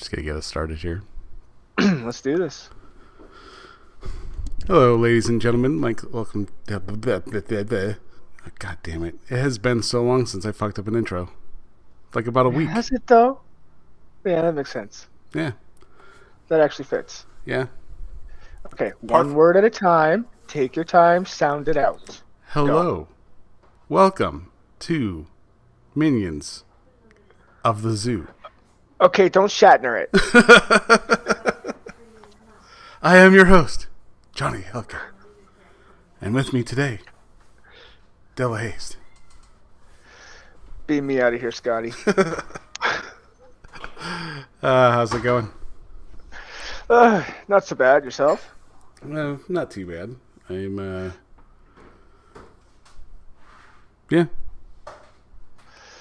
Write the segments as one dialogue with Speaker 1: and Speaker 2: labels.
Speaker 1: just going to get us started here.
Speaker 2: Let's do this.
Speaker 1: Hello, ladies and gentlemen. Mike, welcome. God damn it. It has been so long since I fucked up an intro. Like about a week.
Speaker 2: Has it, though? Yeah, that makes sense.
Speaker 1: Yeah.
Speaker 2: That actually fits.
Speaker 1: Yeah.
Speaker 2: Okay, one word at a time. Take your time. Sound it out.
Speaker 1: Hello. Go. Welcome to Minions of the Zoo.
Speaker 2: Okay, don't Shatner it.
Speaker 1: I am your host, Johnny Hellcat. And with me today, Della Haste.
Speaker 2: Beam me out of here, Scotty.
Speaker 1: How's it going?
Speaker 2: Not so bad. Yourself?
Speaker 1: Not too bad. I'm, yeah,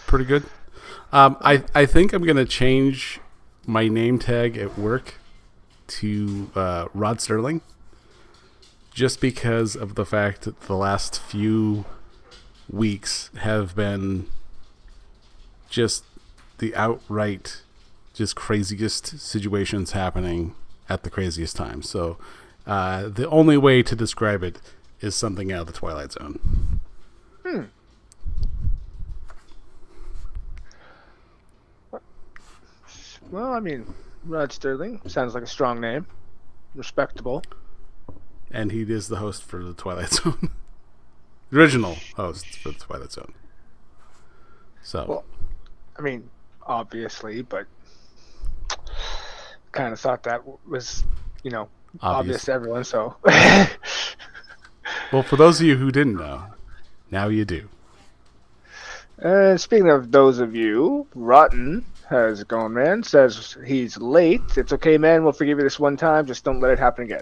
Speaker 1: pretty good. I think I'm going to change my name tag at work to Rod Sterling, just because of the fact that the last few weeks have been just the outright, just craziest situations happening at the craziest time. So the only way to describe it is something out of the Twilight Zone.
Speaker 2: Well, I mean, Rod Sterling sounds like a strong name. Respectable.
Speaker 1: And he is the host for the Twilight Zone. The original host for the Twilight Zone. So.
Speaker 2: Well, I mean, obviously, but kind of thought that was, obvious to everyone, so.
Speaker 1: Well, for those of you who didn't know, now you do.
Speaker 2: Speaking of those of you, Rotten, how's it going, man? Says he's late. It's okay, man. We'll forgive you this one time. Just don't let it happen again.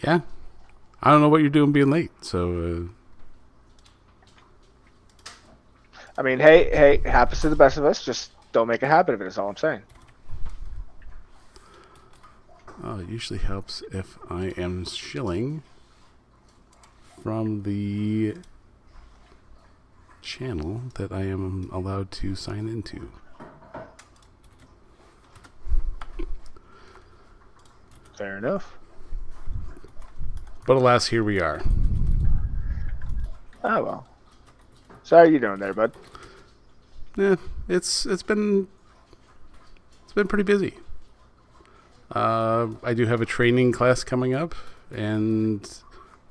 Speaker 1: Yeah. I don't know what you're doing being late, so...
Speaker 2: I mean, hey, it happens to the best of us. Just don't make a habit of it, is all I'm saying.
Speaker 1: Oh, it usually helps if I am shilling from the channel that I am allowed to sign into.
Speaker 2: Fair enough.
Speaker 1: But alas, here we are.
Speaker 2: Oh, well. So how are you doing there, bud?
Speaker 1: Yeah, it's been pretty busy. I do have a training class coming up, and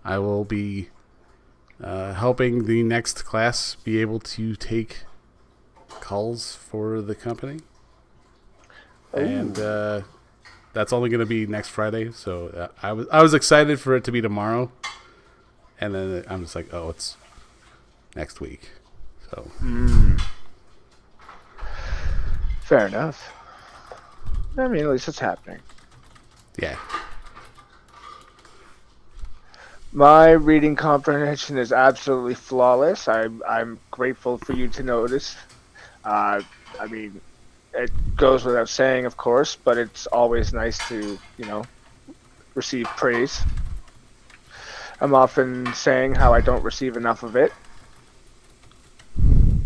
Speaker 1: I will be helping the next class be able to take calls for the company. Ooh. And that's only going to be next Friday, so I was excited for it to be tomorrow, and then I'm just like, oh, it's next week. So
Speaker 2: fair enough. I mean, at least it's happening.
Speaker 1: Yeah.
Speaker 2: My reading comprehension is absolutely flawless. I'm grateful for you to notice. I mean, it goes without saying, of course, but it's always nice to, receive praise. I'm often saying how I don't receive enough of it.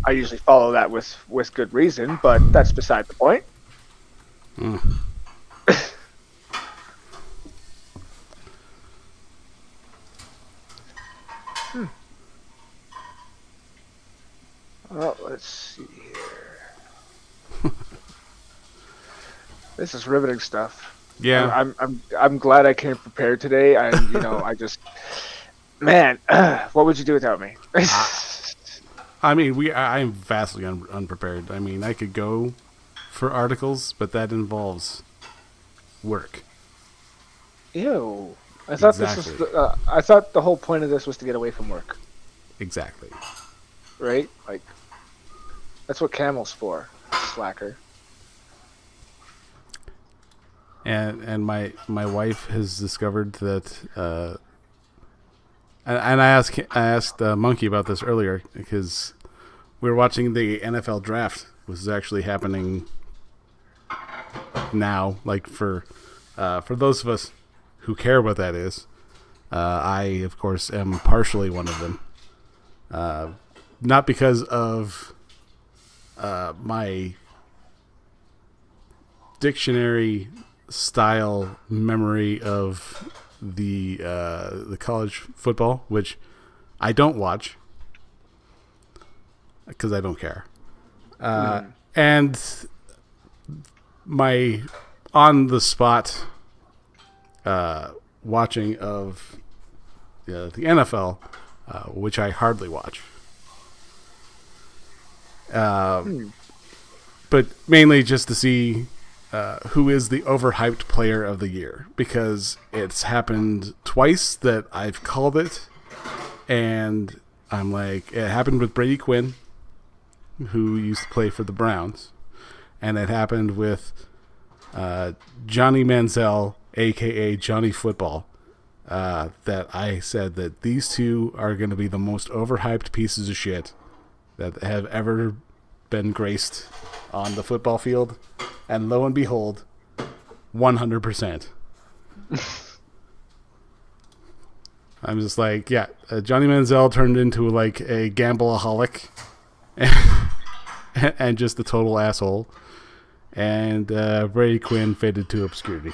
Speaker 2: I usually follow that with good reason, but that's beside the point. Well, let's see here. This is riveting stuff.
Speaker 1: Yeah.
Speaker 2: I'm glad I came prepared today. I just, man, what would you do without me?
Speaker 1: I mean, I'm vastly unprepared. I mean, I could go for articles, but that involves work.
Speaker 2: Ew. I thought
Speaker 1: exactly.
Speaker 2: This was. I thought the whole point of this was to get away from work.
Speaker 1: Exactly.
Speaker 2: Right? Like, that's what Camel's for. Slacker.
Speaker 1: And my wife has discovered that. And I asked Monkey about this earlier because we were watching the NFL draft, which is actually happening now. Like for those of us who care what that is, I of course am partially one of them. Not because of my dictionary style memory of the college football, which I don't watch because I don't care, and my on the spot watching of the NFL, which I hardly watch. But mainly just to see who is the overhyped player of the year, because it's happened twice that I've called it, and I'm like, it happened with Brady Quinn, who used to play for the Browns, and it happened with Johnny Manziel, aka Johnny Football, that I said that these two are going to be the most overhyped pieces of shit that have ever been graced on the football field, and lo and behold, 100%. I'm just like, yeah, Johnny Manziel turned into like a gambleaholic and just a total asshole, and Brady Quinn faded to obscurity.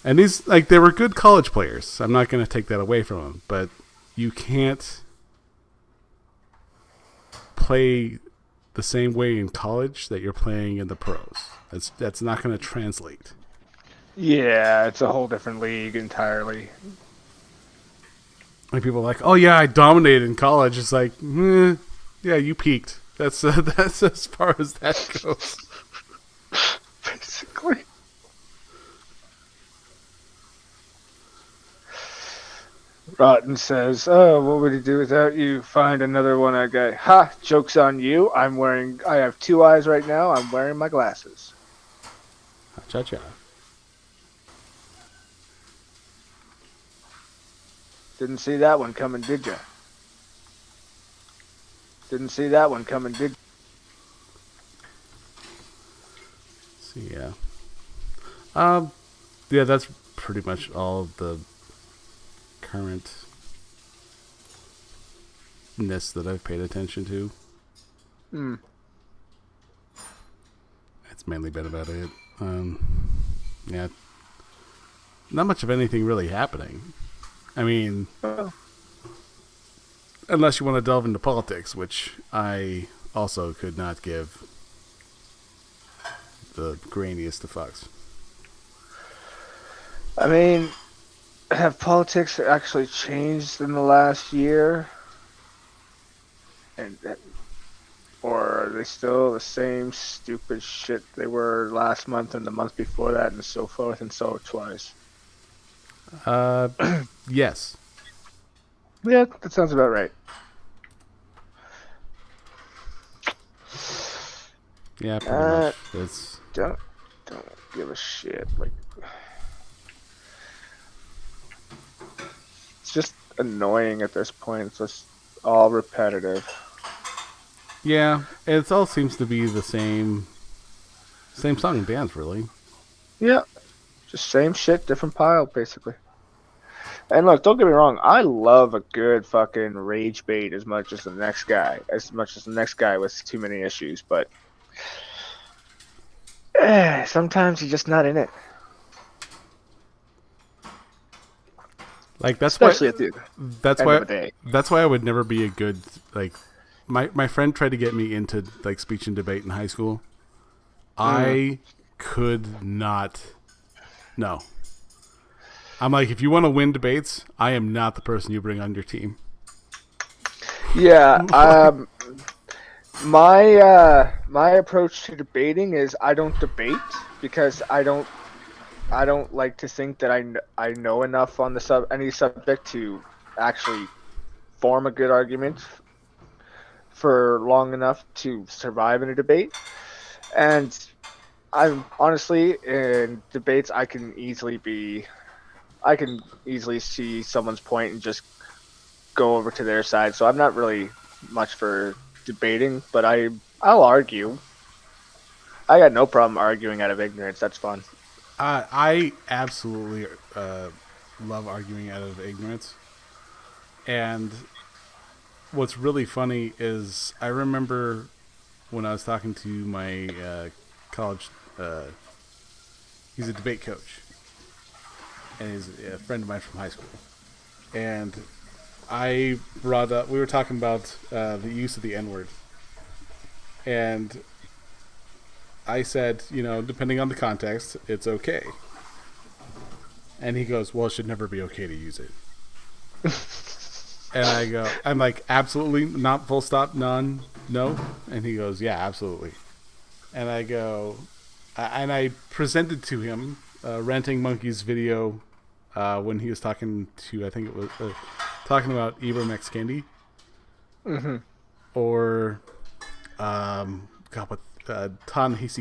Speaker 1: And these, like, they were good college players. I'm not going to take that away from them, but you can't play the same way in college that you're playing in the pros. That's not going to translate.
Speaker 2: Yeah, it's a whole different league entirely.
Speaker 1: Like, people are like, oh yeah, I dominated in college. It's like, yeah, you peaked. That's as far as that goes.
Speaker 2: Basically. Rotten says, "Oh, what would he do without you? Find another one-eyed guy." Ha! Joke's on you. I have two eyes right now. I'm wearing my glasses.
Speaker 1: Cha-cha.
Speaker 2: Didn't see that one coming, did ya? Didn't see that one coming, did ya?
Speaker 1: So, yeah. Yeah, that's pretty much all of the currentness that I've paid attention to. It's mainly been about it. Yeah, not much of anything really happening. I mean, unless you want to delve into politics, which I also could not give the grainiest of fucks.
Speaker 2: I mean, have politics actually changed in the last year? Or are they still the same stupid shit they were last month and the month before that, and so forth and so twice?
Speaker 1: Yes.
Speaker 2: Yeah, that sounds about right.
Speaker 1: Yeah, pretty much.
Speaker 2: Don't give a shit. Like, it's just annoying at this point. It's just all repetitive.
Speaker 1: Yeah, it all seems to be the same song and dance, really.
Speaker 2: Yeah, just same shit, different pile, basically. And look, don't get me wrong, I love a good fucking rage bait as much as the next guy with too many issues, but sometimes you're just not in it.
Speaker 1: Like, that's
Speaker 2: especially
Speaker 1: why,
Speaker 2: at the
Speaker 1: that's
Speaker 2: end
Speaker 1: why
Speaker 2: of the day.
Speaker 1: that's why I would never be a good, like, my friend tried to get me into like speech and debate in high school. I could not. No. I'm like, if you want to win debates, I am not the person you bring on your team.
Speaker 2: Yeah, my approach to debating is I don't debate because I don't like to think that I know enough on any subject to actually form a good argument for long enough to survive in a debate. And I'm honestly, in debates, I can easily see someone's point and just go over to their side. So I'm not really much for debating, but I'll argue. I got no problem arguing out of ignorance. That's fun.
Speaker 1: I absolutely love arguing out of ignorance. And what's really funny is I remember when I was talking to my college. He's a debate coach, and he's a friend of mine from high school. And I brought up. We were talking about the use of the N word, and I said, depending on the context, it's okay. And he goes, "Well, it should never be okay to use it." And I go, I'm like, absolutely not, full stop, none, no. And he goes, yeah, absolutely. And I go, and I presented to him Ranting Monkey's video when he was talking to, I think it was talking about Ibram X. Kendi.
Speaker 2: Mm-hmm.
Speaker 1: Or, Ta-Nehisi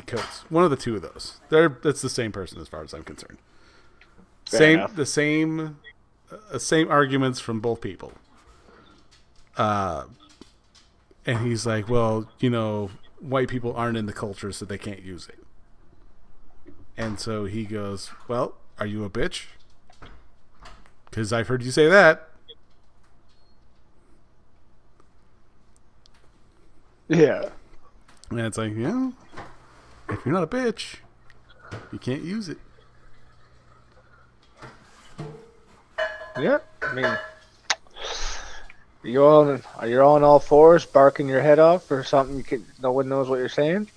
Speaker 1: Coates. One of the two of those. It's the same person as far as I'm concerned. The same arguments from both people. And he's like, well, white people aren't in the culture, so they can't use it. And so he goes, well, are you a bitch? Because I've heard you say that.
Speaker 2: Yeah.
Speaker 1: And it's like, if you're not a bitch, you can't use it.
Speaker 2: Yeah, I mean, you're on all fours, barking your head off or something. No one knows what you're saying.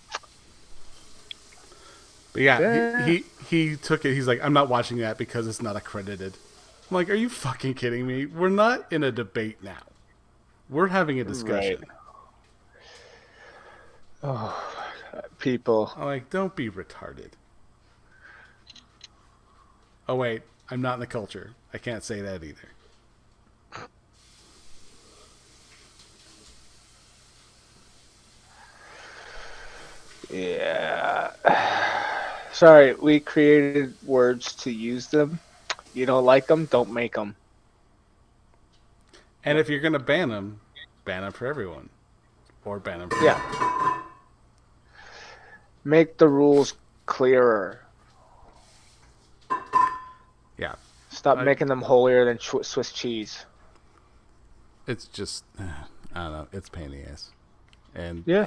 Speaker 1: But yeah, he took it. He's like, I'm not watching that because it's not accredited. I'm like, are you fucking kidding me? We're not in a debate now. We're having a discussion.
Speaker 2: Right. Oh, people.
Speaker 1: I'm like, don't be retarded. Oh wait, I'm not in the culture. I can't say that either.
Speaker 2: Yeah. Sorry, we created words to use them. You don't like them, don't make them.
Speaker 1: And if you're going to ban them for everyone. Or ban them for
Speaker 2: everyone. Make the rules clearer.
Speaker 1: Yeah.
Speaker 2: Stop making them holier than Swiss cheese.
Speaker 1: It's just, I don't know, it's a pain in the ass. And
Speaker 2: yeah,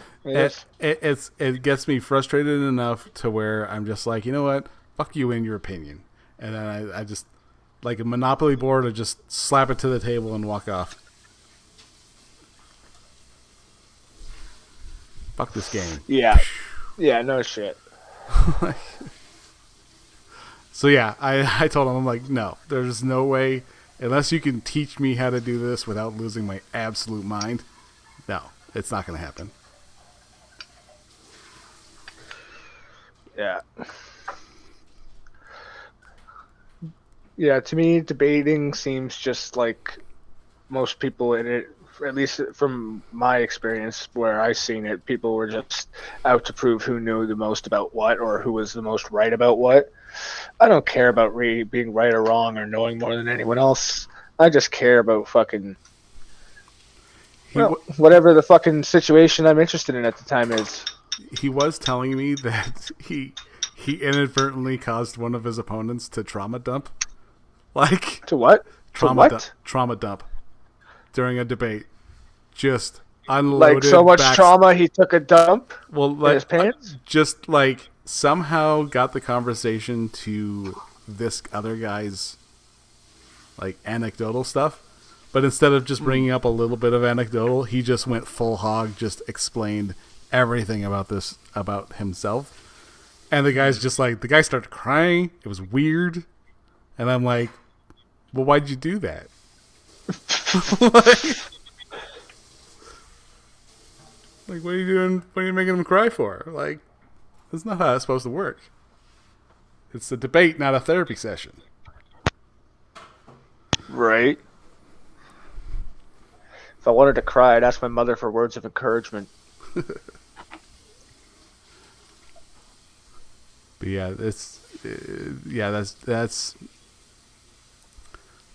Speaker 1: it gets me frustrated enough to where I'm just like, you know what? Fuck you and your opinion. And then I just, like a Monopoly board, I just slap it to the table and walk off. Fuck this game.
Speaker 2: Yeah. Yeah, no shit.
Speaker 1: So yeah, I told him, I'm like, no, there's no way, unless you can teach me how to do this without losing my absolute mind. No, it's not going to happen.
Speaker 2: Yeah. Yeah, to me, debating seems just like most people in it, at least from my experience where I've seen it, people were just out to prove who knew the most about what or who was the most right about what. I don't care about being right or wrong or knowing more than anyone else. I just care about fucking whatever the fucking situation I'm interested in at the time is.
Speaker 1: He was telling me that he inadvertently caused one of his opponents to trauma dump. Like
Speaker 2: to what?
Speaker 1: Trauma dump during a debate. Just unloaded.
Speaker 2: Like so much trauma he took a dump in his pants?
Speaker 1: Just like somehow got the conversation to this other guy's like anecdotal stuff. But instead of just bringing up a little bit of anecdotal, he just went full hog, just explained everything about himself. And the guy started crying. It was weird. And I'm like, well, why'd you do that? Like, what are you doing? What are you making him cry for? Like, that's not how it's supposed to work. It's a debate, not a therapy session.
Speaker 2: Right. If I wanted to cry, I'd ask my mother for words of encouragement.
Speaker 1: But yeah, that's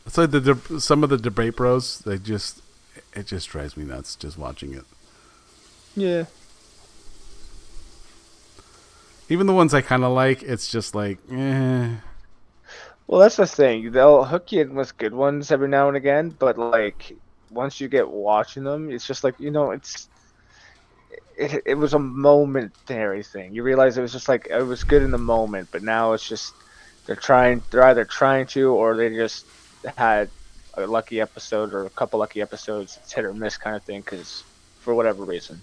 Speaker 1: it's like some of the debate bros. It just drives me nuts just watching it.
Speaker 2: Yeah.
Speaker 1: Even the ones I kind of like, it's just like, eh.
Speaker 2: Well, that's the thing. They'll hook you in with good ones every now and again, but like once you get watching them, it's just like it was a momentary thing. You realize it was just like it was good in the moment, but now it's just they're either trying to, or they just had a lucky episode or a couple lucky episodes. It's hit or miss kind of thing, because for whatever reason.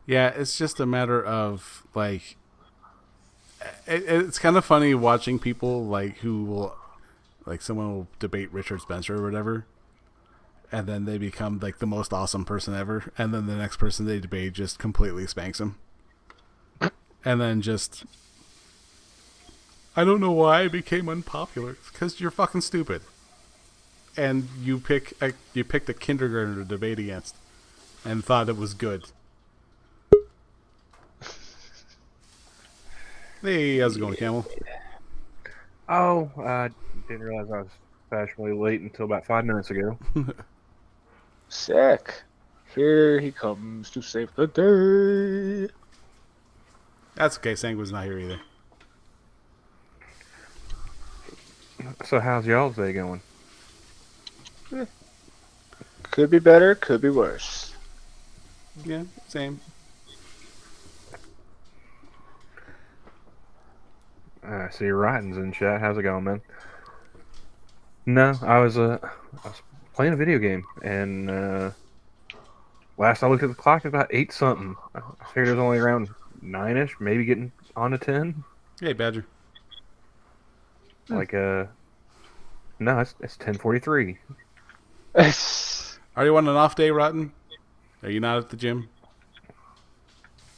Speaker 1: Yeah, it's just a matter of like it's kind of funny watching people like who will like someone will debate Richard Spencer or whatever, and then they become like the most awesome person ever, and then the next person they debate just completely spanks them, and then just I don't know why I became unpopular. It's because you're fucking stupid, and you picked a kindergartner to debate against, and thought it was good. Hey, how's it going, Camel?
Speaker 3: Oh, I didn't realize I was fashionably late until about 5 minutes ago.
Speaker 2: Sick. Here he comes to save the day.
Speaker 1: That's okay. Sanguine's not here either.
Speaker 3: So how's y'all's day going?
Speaker 2: Could be better, could be worse.
Speaker 1: Yeah, same.
Speaker 3: I see your writings in chat. How's it going, man? No, I was playing a video game, and last I looked at the clock, it was about 8 something. I figured it was only around 9ish, maybe getting on to 10.
Speaker 1: Hey, Badger.
Speaker 3: Like no, it's 10:43.
Speaker 1: Are you on an off day, Rotten? Are you not at the gym?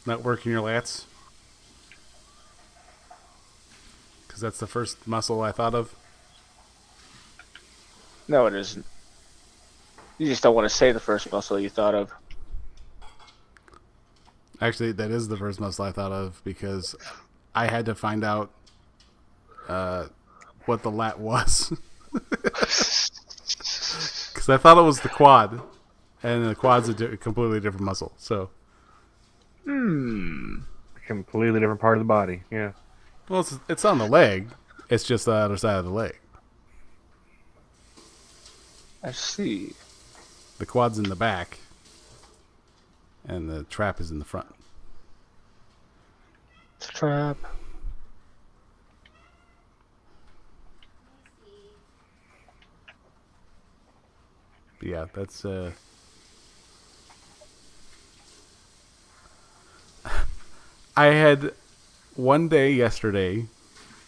Speaker 1: Not working your lats? Because that's the first muscle I thought of.
Speaker 2: No, it isn't. You just don't want to say the first muscle you thought of.
Speaker 1: Actually, that is the first muscle I thought of because I had to find out what the lat was. Because I thought it was the quad, and the quad's a completely different muscle. So,
Speaker 3: Completely different part of the body. Yeah.
Speaker 1: well, it's on the leg. It's just the other side of the leg.
Speaker 2: I see.
Speaker 1: The quad's in the back, and the trap is in the front.
Speaker 2: It's a trap.
Speaker 1: But yeah, that's I had one day yesterday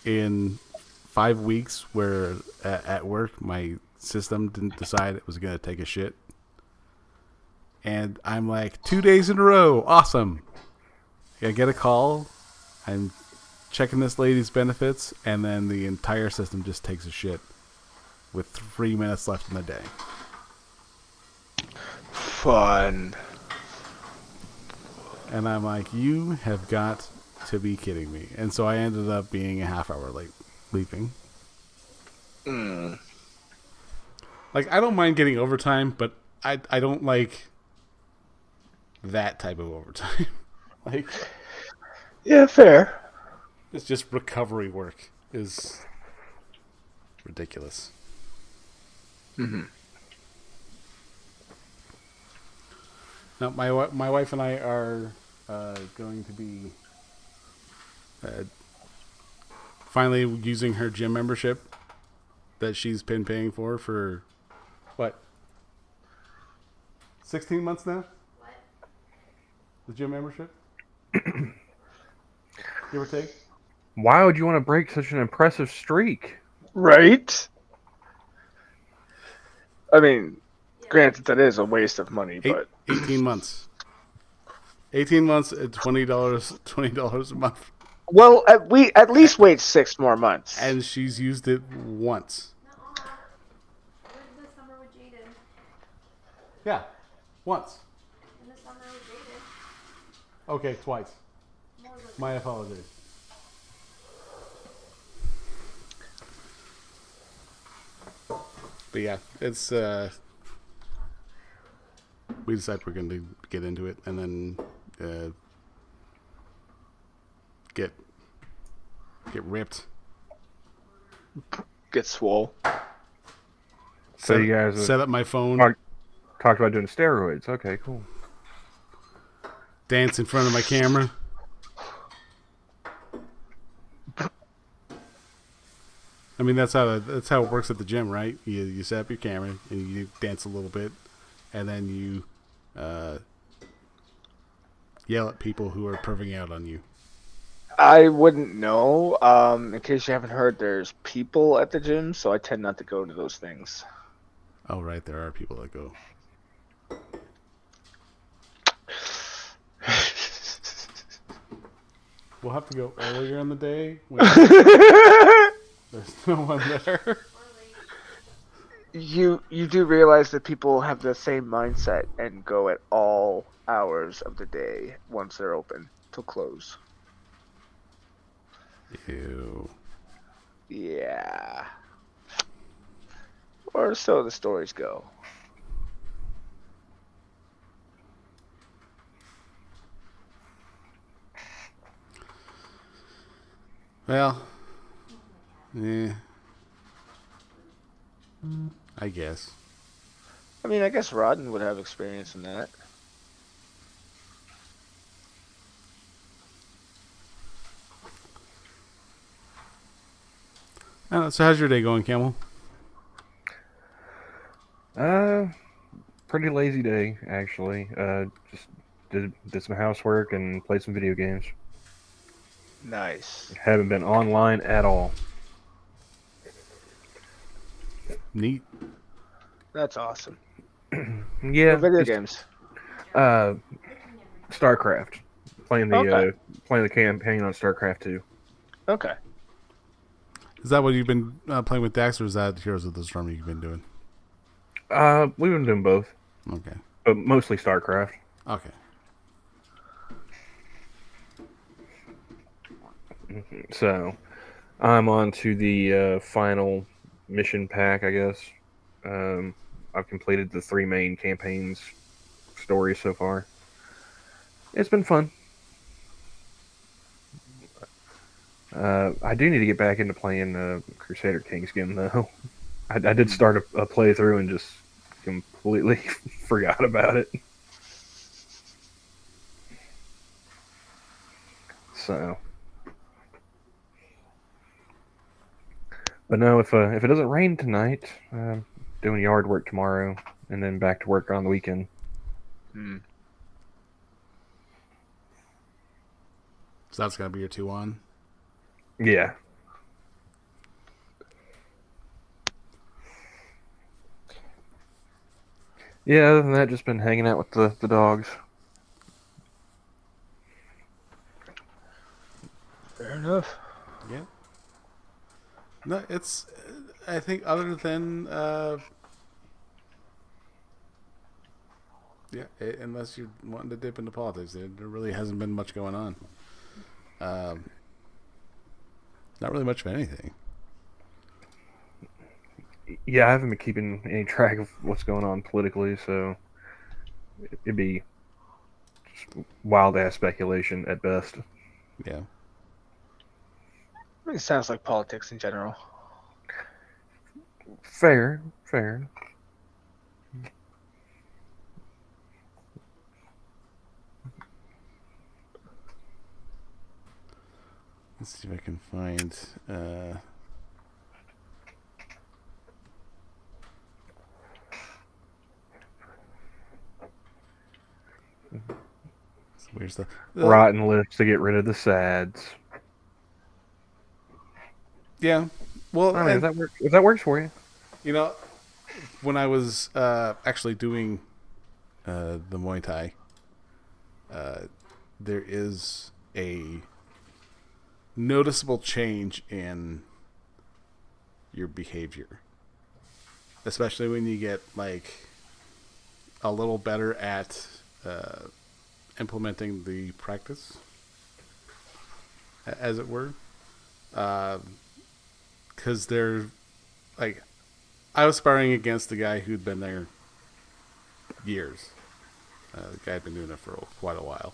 Speaker 1: in 5 weeks where at work my system didn't decide it was going to take a shit. And I'm like, 2 days in a row, awesome. I get a call, I'm checking this lady's benefits, and then the entire system just takes a shit with 3 minutes left in the day.
Speaker 2: Fun.
Speaker 1: And I'm like, you have got to be kidding me. And so I ended up being a half hour late leaving. Like, I don't mind getting overtime, but I don't like that type of overtime. Like,
Speaker 2: Yeah, fair.
Speaker 1: it's just recovery work is ridiculous.
Speaker 2: Mm-hmm.
Speaker 1: Now, my wife and I are going to be finally using her gym membership that she's been paying for what? 16 months now? What? The gym membership? Give or take?
Speaker 3: Why would you want to break such an impressive streak?
Speaker 2: Right? I mean, granted, that is a waste of money, but
Speaker 1: 18 months. 18 months at $20 a month.
Speaker 2: well, we at least wait 6 more months.
Speaker 1: And she's used it once.
Speaker 4: Nuh-uh. I went this summer with Jaden.
Speaker 1: Yeah, once.
Speaker 4: In the summer with Jaden.
Speaker 1: Okay, twice.
Speaker 4: More than
Speaker 1: My apologies. But yeah, it's we decided we're going to get into it and then get ripped.
Speaker 2: Get swole.
Speaker 3: So you guys
Speaker 1: set up my phone,
Speaker 3: talked about doing steroids. Okay, cool.
Speaker 1: dance in front of my camera. I mean, that's how it works at the gym, right? You set up your camera and you dance a little bit, and then you yell at people who are perving out on you.
Speaker 2: I wouldn't know. In case you haven't heard, there's people at the gym, so I tend not to go to those things.
Speaker 1: Oh, right, there are people that go. We'll have to go earlier in the day when there's no one there.
Speaker 2: You do realize that people have the same mindset and go at all hours of the day once they're open till close.
Speaker 1: Ew.
Speaker 2: Yeah. Or so the stories go.
Speaker 1: Well, yeah. I guess.
Speaker 2: I mean, I guess Rodden would have experience in that.
Speaker 1: I don't know, so how's your day going, Camel?
Speaker 3: Pretty lazy day actually. Just did some housework and played some video games.
Speaker 2: Nice.
Speaker 3: Haven't been online at all.
Speaker 1: Neat.
Speaker 2: That's awesome.
Speaker 3: Yeah,
Speaker 2: What video
Speaker 3: just,
Speaker 2: games?
Speaker 3: StarCraft. Playing the
Speaker 2: Okay.
Speaker 3: playing the campaign on StarCraft 2.
Speaker 2: Okay.
Speaker 1: Is that what you've been playing with Dax, or is that Heroes of the Storm you've been doing?
Speaker 3: We've been doing both,
Speaker 1: Okay.
Speaker 3: but mostly StarCraft.
Speaker 1: Okay.
Speaker 3: So, I'm on to the final mission pack, I guess. I've completed the 3 main campaigns stories so far. It's been fun. I do need to get back into playing Crusader Kings again, though. I did start a playthrough and just completely forgot about it. So, but no, if it doesn't rain tonight, doing yard work tomorrow, and then back to work on the weekend.
Speaker 1: So that's gonna be your 2-on.
Speaker 3: Yeah. Yeah, other than that, just been hanging out with the dogs.
Speaker 2: Fair enough.
Speaker 1: Yeah. No, it's. I think other than unless you're wanting to dip into politics, there really hasn't been much going on. Not really much of anything.
Speaker 3: Yeah, I haven't been keeping any track of what's going on politically, so it'd be just wild ass speculation at best.
Speaker 1: Yeah.
Speaker 2: I mean, it sounds like politics in general.
Speaker 3: Fair.
Speaker 1: Let's see if I can find. Some weird stuff.
Speaker 3: Rotten lips to get rid of the sads.
Speaker 1: Yeah. Well,
Speaker 3: I mean, if that works for you.
Speaker 1: you know, when I was actually doing the Muay Thai, there is a noticeable change in your behavior, especially when you get like a little better at implementing the practice, as it were. Because they're like, I was sparring against the guy who'd been there years. The guy had been doing it for quite a while,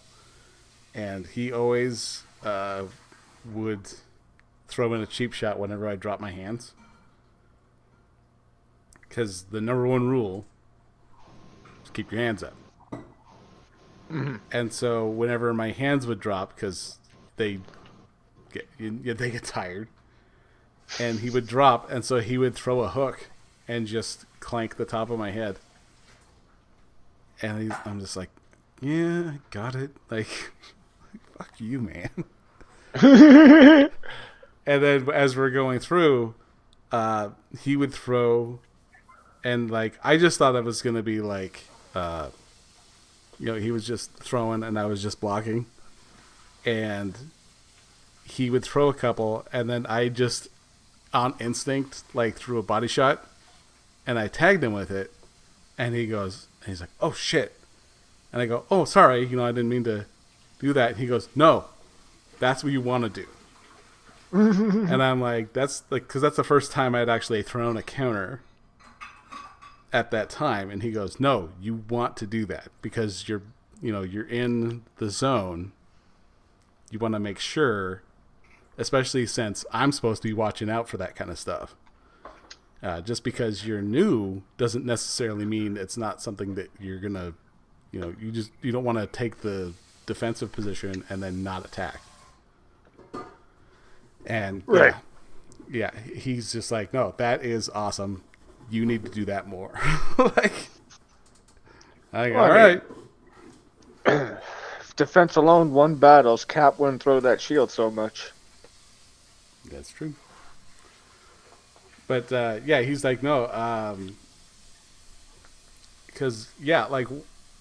Speaker 1: and he always would throw in a cheap shot whenever I dropped my hands. because the number one rule is keep your hands up. And so whenever my hands would drop, because they get tired, and he would drop, and so he would throw a hook and just clank the top of my head. And I'm just like, yeah, I got it. Like, fuck you, man. And then as we're going through, he would throw, and like I just thought it was gonna be like, he was just throwing and I was just blocking, and he would throw a couple, and then I just on instinct like threw a body shot, and I tagged him with it, and he's like, oh shit, and I go, oh sorry, I didn't mean to do that. And he goes, no, that's what you want to do. And I'm like, that's like, because that's the first time I'd actually thrown a counter at that time. And he goes, no, you want to do that because you're in the zone. You want to make sure, especially since I'm supposed to be watching out for that kind of stuff. Just because you're new doesn't necessarily mean it's not something that you're gonna, you don't want to take the defensive position and then not attack. And
Speaker 2: right.
Speaker 1: Yeah, he's just like, no, that is awesome. You need to do that more. Like, all right.
Speaker 2: Defense alone won battles. Cap wouldn't throw that shield so much.
Speaker 1: That's true. But he's like, no, because like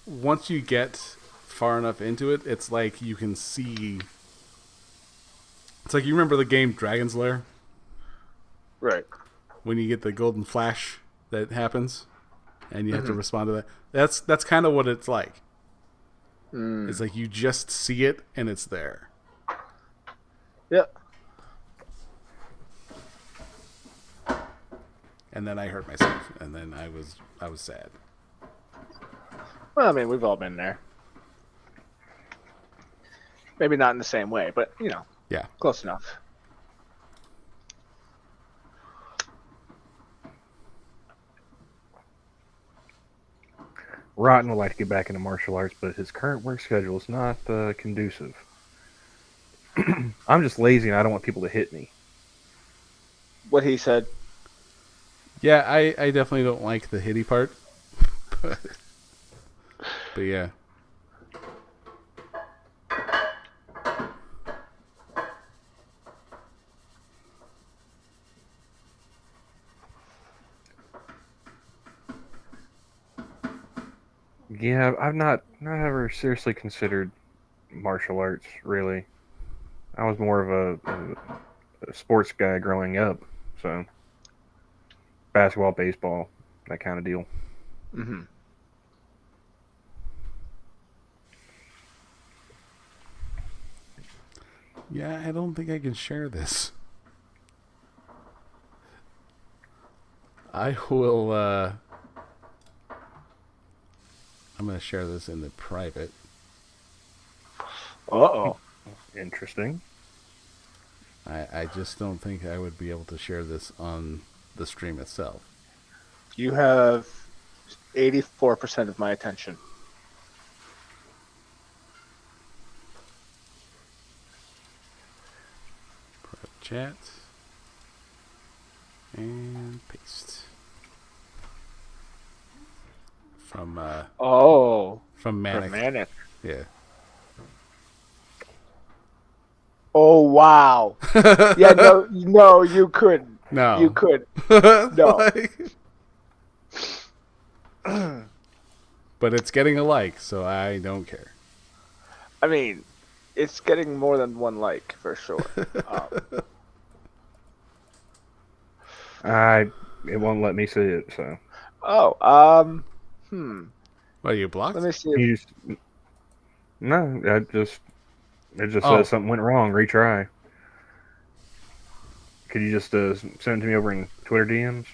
Speaker 1: once you get far enough into it, it's like you can see. It's like you remember the game Dragon's Lair?
Speaker 2: Right.
Speaker 1: When you get the golden flash that happens and you have to respond to that. That's kind of what it's like. It's like you just see it and it's there.
Speaker 2: Yep.
Speaker 1: And then I hurt myself, and then I was sad.
Speaker 2: Well, I mean, we've all been there. Maybe not in the same way, but
Speaker 1: Yeah.
Speaker 2: close enough.
Speaker 3: Rotten would like to get back into martial arts, but his current work schedule is not conducive. I'm just lazy and I don't want people to hit me.
Speaker 2: What he said.
Speaker 1: Yeah, I definitely don't like the hitty part. But yeah.
Speaker 3: Yeah, I've not ever seriously considered martial arts, really. I was more of a sports guy growing up, so basketball, baseball, that kind of deal.
Speaker 2: Mm-hmm.
Speaker 1: Yeah, I don't think I can share this. I will, I'm going to share this in the private.
Speaker 2: Uh-oh.
Speaker 3: Interesting.
Speaker 1: I just don't think I would be able to share this on the stream itself.
Speaker 2: You have 84% of my attention.
Speaker 1: Private chat. And paste. From Manic.
Speaker 2: Manic.
Speaker 1: Yeah.
Speaker 2: Oh, wow. Yeah, no, you couldn't.
Speaker 1: No.
Speaker 2: You couldn't. No.
Speaker 1: But it's getting a like, so I don't care.
Speaker 2: I mean, it's getting more than one like, for sure.
Speaker 3: It won't let me see it, so.
Speaker 2: Oh,
Speaker 1: What, are you blocked?
Speaker 2: Let me see.
Speaker 3: You just, no, it just says something went wrong. Retry. Could you just send it to me over in Twitter DMs?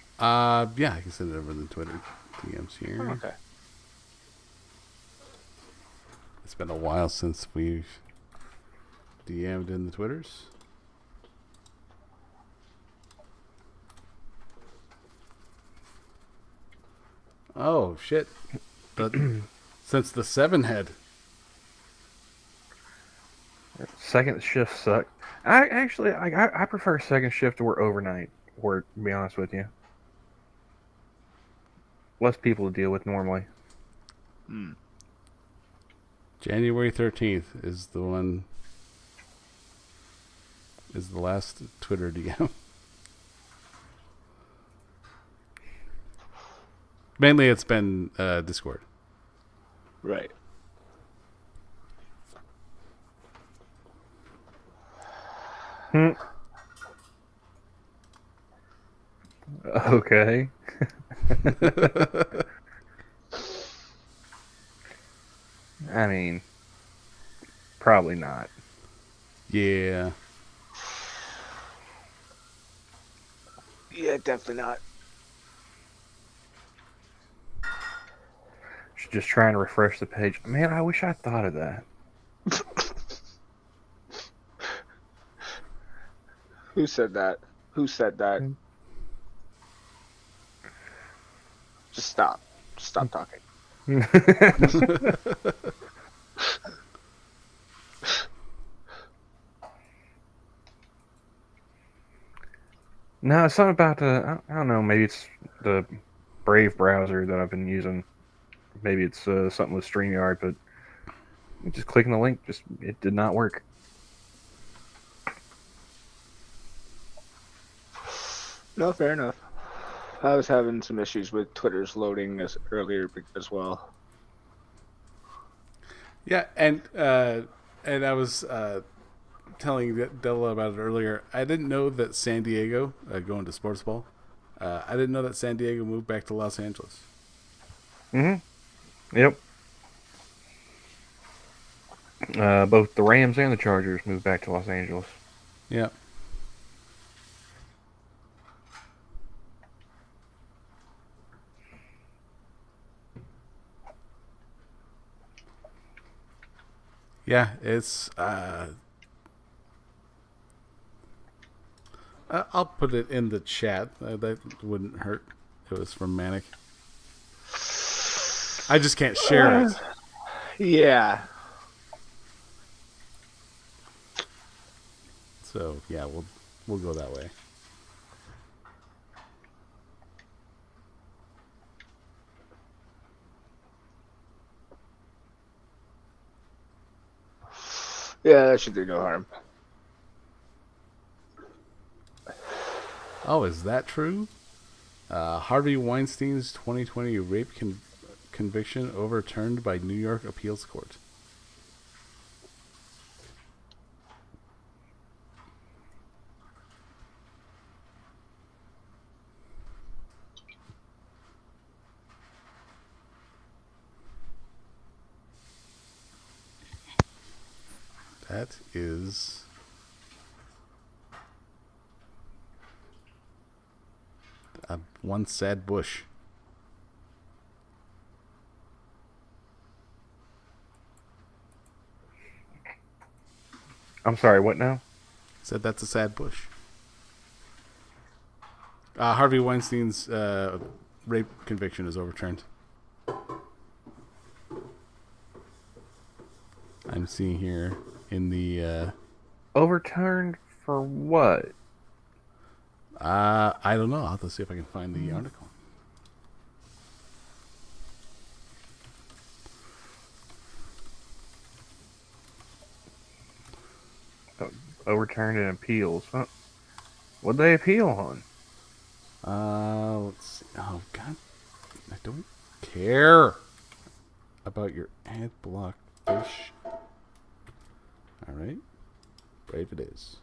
Speaker 1: Yeah, I can send it over in the Twitter DMs here.
Speaker 2: Oh, okay.
Speaker 1: It's been a while since we've DM'd in the Twitters. Oh shit! Since the 7 head.
Speaker 3: Second shift suck. I prefer second shift or overnight work, to be honest with you. Less people to deal with normally.
Speaker 1: January 13th is the one. Is the last Twitter DM. Mainly, it's been Discord.
Speaker 2: Right.
Speaker 3: Okay. I mean, probably not.
Speaker 1: Yeah.
Speaker 2: Yeah, definitely not.
Speaker 3: Just trying to refresh the page. Man, I wish I thought of that.
Speaker 2: Who said that? Who said that? Just stop. Just stop talking.
Speaker 3: No, it's something about the. I don't know. Maybe it's the Brave browser that I've been using. Maybe it's something with StreamYard, but just clicking the link, it did not work.
Speaker 2: No, fair enough. I was having some issues with Twitter's loading earlier as well.
Speaker 1: Yeah, and I was telling Della about it earlier. I didn't know that San Diego, going to sports ball, I didn't know that San Diego moved back to Los Angeles.
Speaker 3: Yep. Both the Rams and the Chargers moved back to Los Angeles.
Speaker 1: Yeah. Yeah, it's I'll put it in the chat. That wouldn't hurt. It was from Manic. I just can't share it.
Speaker 2: Yeah.
Speaker 1: So yeah, we'll go that way.
Speaker 2: Yeah, that should do no harm.
Speaker 1: Oh, is that true? Harvey Weinstein's 2020 rape conviction overturned by New York appeals court. That is one sad bush.
Speaker 3: I'm sorry, what now?
Speaker 1: Said that's a sad bush. Harvey Weinstein's rape conviction is overturned. I'm seeing here in the
Speaker 3: Overturned for what?
Speaker 1: I don't know. I'll have to see if I can find the article.
Speaker 3: Overturned in appeals. Huh? What'd they appeal on?
Speaker 1: Let's see. Oh God, I don't care about your ad block bush. All right, brave it is.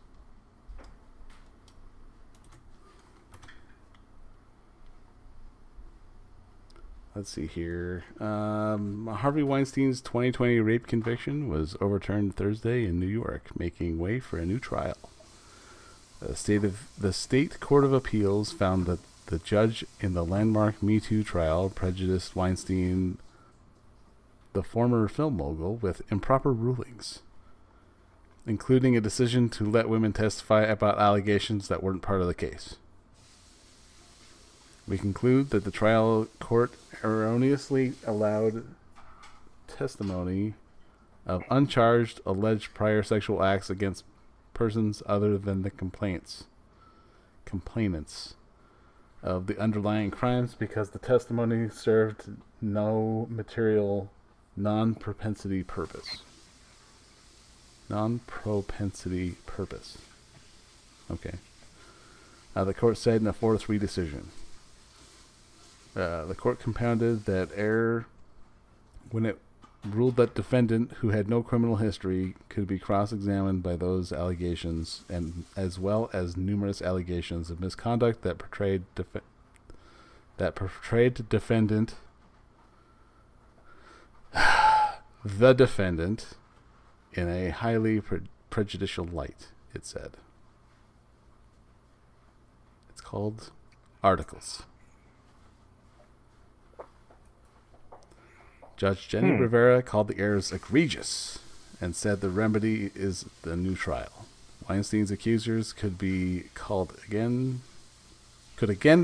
Speaker 1: Let's see here. Harvey Weinstein's 2020 rape conviction was overturned Thursday in New York, making way for a new trial. The state court of appeals found that the judge in the landmark Me Too trial prejudiced Weinstein, the former film mogul, with improper rulings, including a decision to let women testify about allegations that weren't part of the case. We conclude that the trial court erroneously allowed testimony of uncharged alleged prior sexual acts against persons other than the complainants of the underlying crimes because the testimony served no material non-propensity purpose. Non-propensity purpose. Okay. The court said in a 4-3 decision. The court compounded that error when it ruled that defendant who had no criminal history could be cross-examined by those allegations, and as well as numerous allegations of misconduct that portrayed defendant the defendant in a highly prejudicial light. It said. It's called Articles. Judge Jenny Rivera called the errors egregious and said the remedy is the new trial. Weinstein's accusers could be called again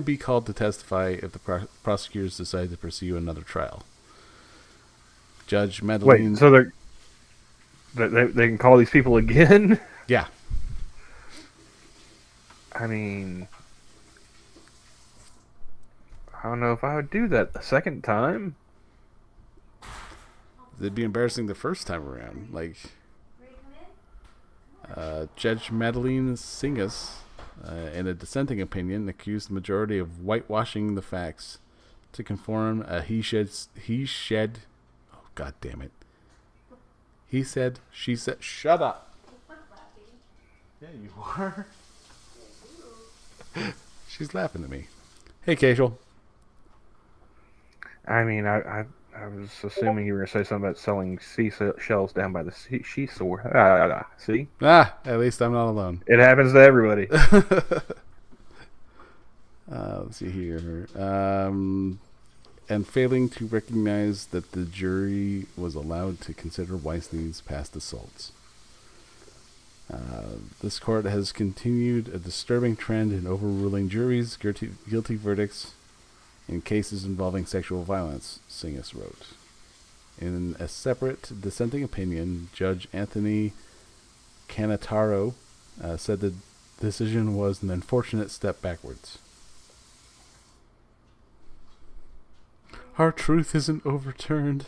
Speaker 1: be called to testify if the prosecutors decide to pursue another trial. Judge Madeline.
Speaker 3: Wait, so they can call these people again?
Speaker 1: Yeah.
Speaker 3: I mean, I don't know if I would do that a second time.
Speaker 1: It'd be embarrassing the first time around. Like, Judge Madeline Singas, in a dissenting opinion, accused the majority of whitewashing the facts to conform a he said, oh, God damn it. He said, she said, shut up. Yeah, you are. She's laughing at me. Hey, Casual.
Speaker 3: I mean, I was assuming you were going to say something about selling seashells down by the seashore. See?
Speaker 1: At least I'm not alone.
Speaker 3: It happens to everybody.
Speaker 1: Let's see here. And failing to recognize that the jury was allowed to consider Weinstein's past assaults. This court has continued a disturbing trend in overruling juries' guilty verdicts in cases involving sexual violence, Singas wrote. In a separate dissenting opinion, Judge Anthony Canataro said the decision was an unfortunate step backwards. Our truth isn't overturned.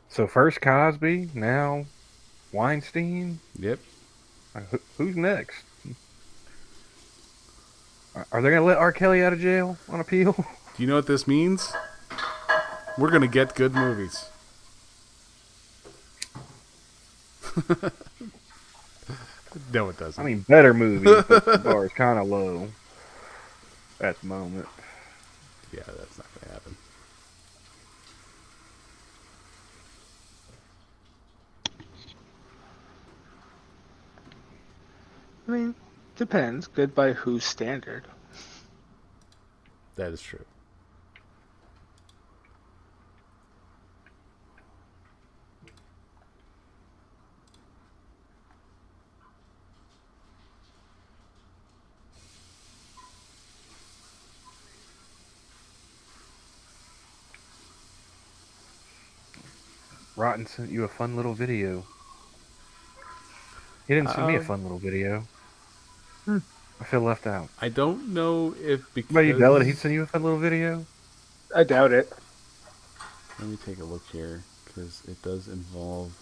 Speaker 3: So first Cosby, now Weinstein.
Speaker 1: Yep.
Speaker 3: Who's next? Are they going to let R. Kelly out of jail on appeal?
Speaker 1: Do you know what this means? We're going to get good movies. No, it doesn't.
Speaker 3: I mean, better movies, but the bar is kind of low at the moment.
Speaker 1: Yeah, that's not going to happen.
Speaker 2: I mean, depends. Good by whose standard?
Speaker 1: That is true.
Speaker 3: Rotten sent you a fun little video. He didn't send me a fun little video. I feel left out.
Speaker 1: I don't know if because...
Speaker 3: But you know that he sent you a fun little video?
Speaker 2: I doubt it.
Speaker 1: Let me take a look here, because it does involve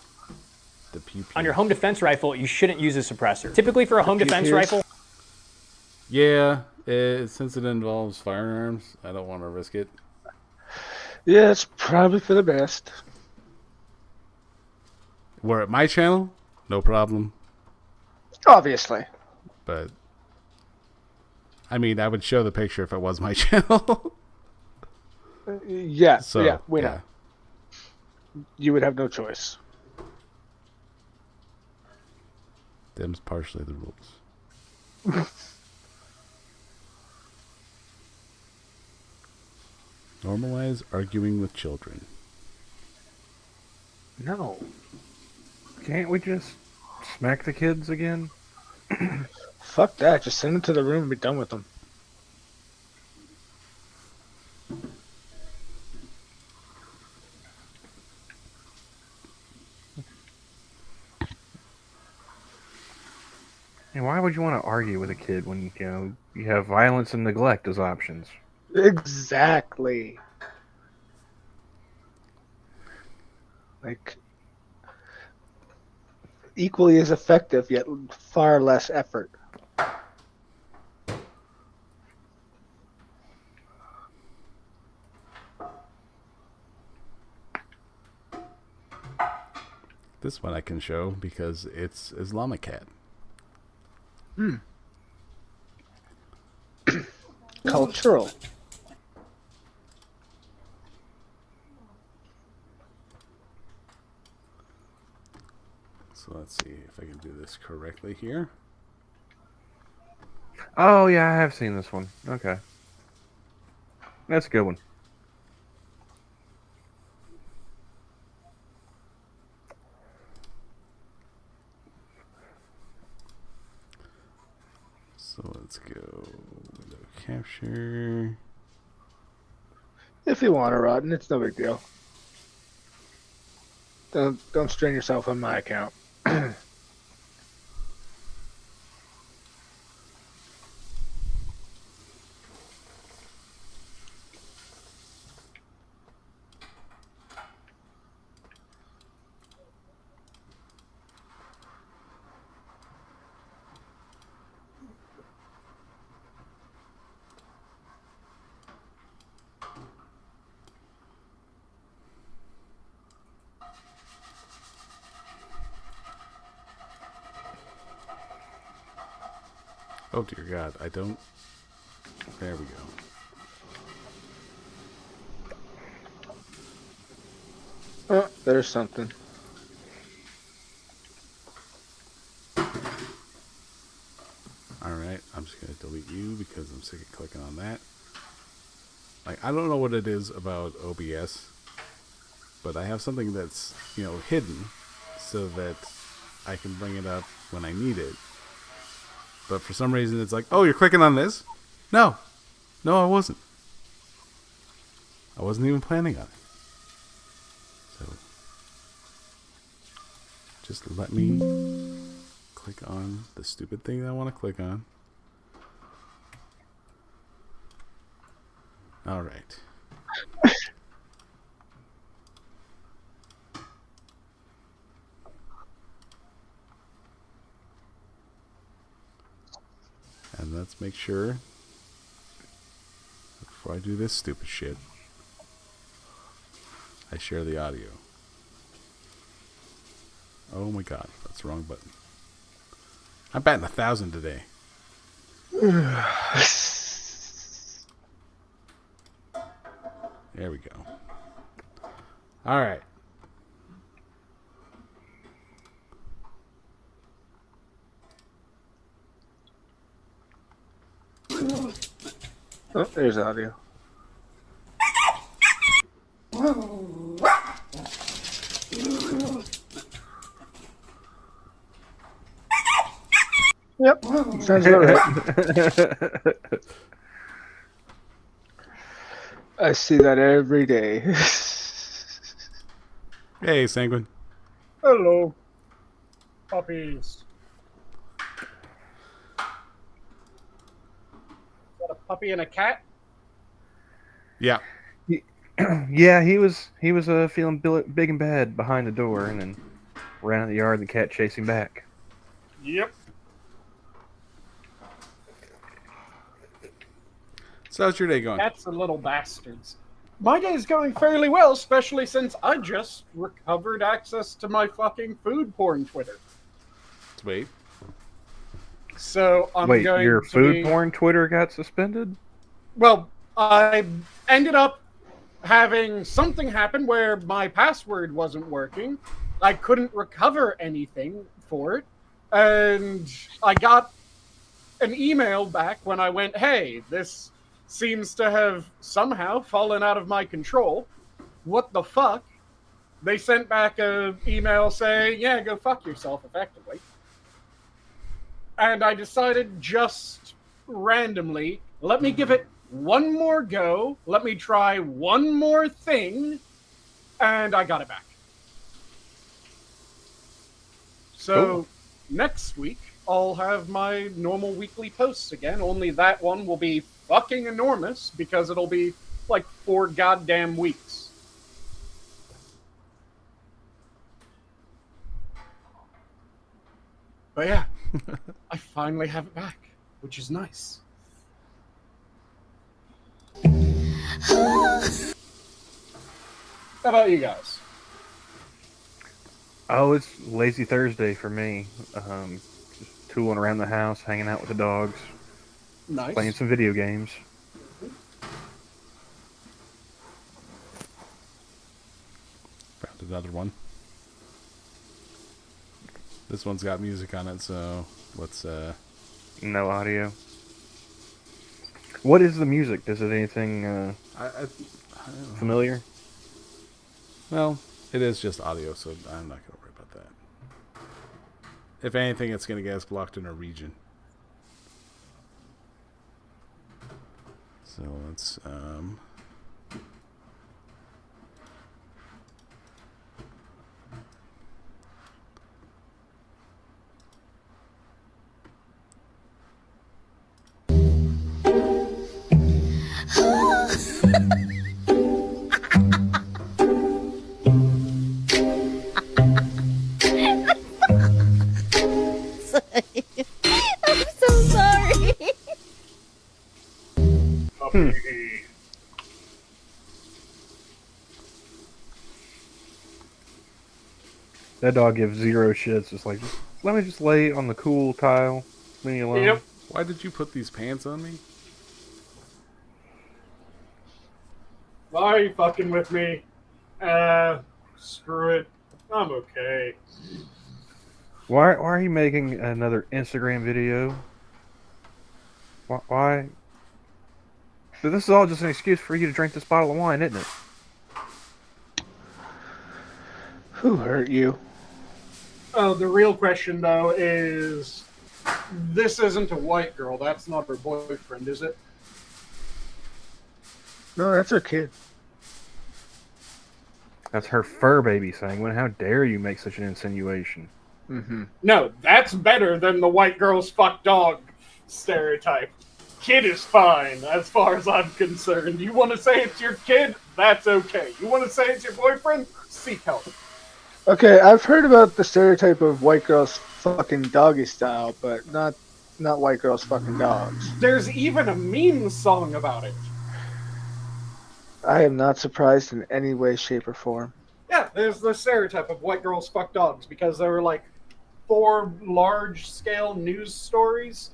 Speaker 1: the pew-pew.
Speaker 5: On your home defense rifle, you shouldn't use a suppressor. Typically for a home defense rifle...
Speaker 1: Yeah, since it involves firearms, I don't want to risk it.
Speaker 2: Yeah, it's probably for the best.
Speaker 1: Were at my channel, no problem.
Speaker 2: Obviously.
Speaker 1: But, I mean, I would show the picture if it was my channel.
Speaker 2: Yeah,
Speaker 1: So,
Speaker 2: yeah, we know. You would have no choice.
Speaker 1: Them's partially the rules. Normalize arguing with children.
Speaker 3: No. Can't we just Smack the kids again?
Speaker 2: Fuck that. Just send them to the room and be done with them.
Speaker 3: And why would you want to argue with a kid when you have violence and neglect as options?
Speaker 2: Exactly. Like, equally as effective, yet far less effort.
Speaker 1: This one I can show because it's Islamic cat.
Speaker 2: Cultural.
Speaker 1: So let's see if I can do this correctly here.
Speaker 3: Oh, yeah, I have seen this one. Okay. That's a good one.
Speaker 1: So let's go window capture.
Speaker 2: If you want to, Rotten, it's no big deal. Don't strain yourself on my account.
Speaker 1: Oh dear God, I don't. There we go.
Speaker 2: Oh, there's something.
Speaker 1: Alright, I'm just going to delete you because I'm sick of clicking on that. Like, I don't know what it is about OBS, but I have something that's, hidden so that I can bring it up when I need it. But for some reason, it's like, oh, you're clicking on this? No, I wasn't. I wasn't even planning on it. So, just let me click on the stupid thing that I want to click on. All right. And let's make sure, before I do this stupid shit, I share the audio. Oh my God, that's the wrong button. I'm batting 1,000 today. There we go. All right.
Speaker 2: Oh, there's audio. Yep, sounds about right. I see that every day.
Speaker 1: Hey, Sanguine.
Speaker 6: Hello, puppies. Is that a puppy and a cat?
Speaker 1: Yeah.
Speaker 3: Yeah, he was feeling big and bad behind the door, and then ran out the yard, and the cat chased him back.
Speaker 6: Yep.
Speaker 1: So how's your day going?
Speaker 6: Cats are little bastards. My day's going fairly well, especially since I just recovered access to my fucking food porn Twitter.
Speaker 1: Sweet.
Speaker 6: So I'm
Speaker 3: Wait,
Speaker 6: going
Speaker 3: your
Speaker 6: to
Speaker 3: food
Speaker 6: be...
Speaker 3: porn Twitter got suspended?
Speaker 6: Well, I ended up having something happen where my password wasn't working. I couldn't recover anything for it. And I got an email back when I went, hey, this seems to have somehow fallen out of my control. What the fuck? They sent back an email saying, yeah, go fuck yourself, effectively. And I decided just randomly, let me give it one more go. Let me try one more thing. And I got it back. So next week, I'll have my normal weekly posts again. Only that one will be fucking enormous because it'll be like 4 goddamn weeks. But yeah, I finally have it back, which is nice. How about you guys?
Speaker 3: Oh, it's lazy Thursday for me. Just tooling around the house, hanging out with the dogs,
Speaker 6: Nice.
Speaker 3: playing some video games.
Speaker 1: Found another one. This one's got music on it, so let's
Speaker 3: No audio. What is the music? Is it anything
Speaker 1: I don't know.
Speaker 3: familiar?
Speaker 1: Well, it is just audio, so I'm not going to worry about that. If anything, it's going to get us blocked in a region. So let's
Speaker 7: I'm so sorry.
Speaker 3: That dog gives zero shits. It's like, let me just lay on the cool tile. Leave me alone.
Speaker 6: Yep.
Speaker 1: Why did you put these pants on me?
Speaker 6: Why are you fucking with me? Screw it. I'm okay.
Speaker 3: Why are you making another Instagram video? Why? But this is all just an excuse for you to drink this bottle of wine, isn't it?
Speaker 2: Who hurt you?
Speaker 6: The real question, though, is this isn't a white girl. That's not her boyfriend, is it?
Speaker 2: No, that's her kid.
Speaker 3: That's her fur baby, Sanguine. How dare you make such an insinuation?
Speaker 2: Mm-hmm.
Speaker 6: No, that's better than the white girl's fuck dog stereotype. Kid is fine, as far as I'm concerned. You want to say it's your kid? That's okay. You want to say it's your boyfriend? Seek help.
Speaker 2: Okay, I've heard about the stereotype of white girls fucking doggy style, but not white girls fucking dogs.
Speaker 6: There's even a meme song about it.
Speaker 2: I am not surprised in any way, shape, or form.
Speaker 6: Yeah, there's the stereotype of white girls fuck dogs because there were like 4 large-scale news stories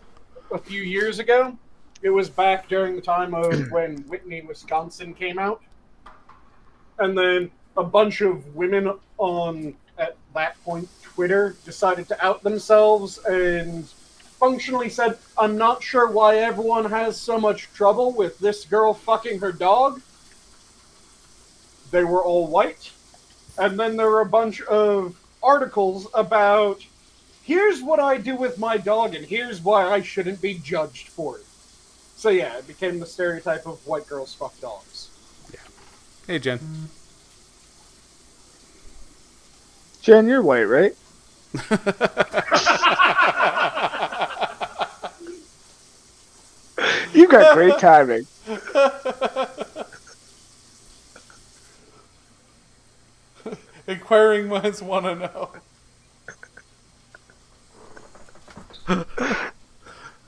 Speaker 6: a few years ago. It was back during the time of when Whitney, Wisconsin came out. And then a bunch of women on, at that point, Twitter decided to out themselves and functionally said, I'm not sure why everyone has so much trouble with this girl fucking her dog. They were all white. And then there were a bunch of articles about, here's what I do with my dog and here's why I shouldn't be judged for it. So yeah, it became the stereotype of white girls fuck dogs.
Speaker 1: Yeah. Hey, Jen.
Speaker 2: Jen, you're white, right? You got great timing.
Speaker 1: Inquiring minds want to know.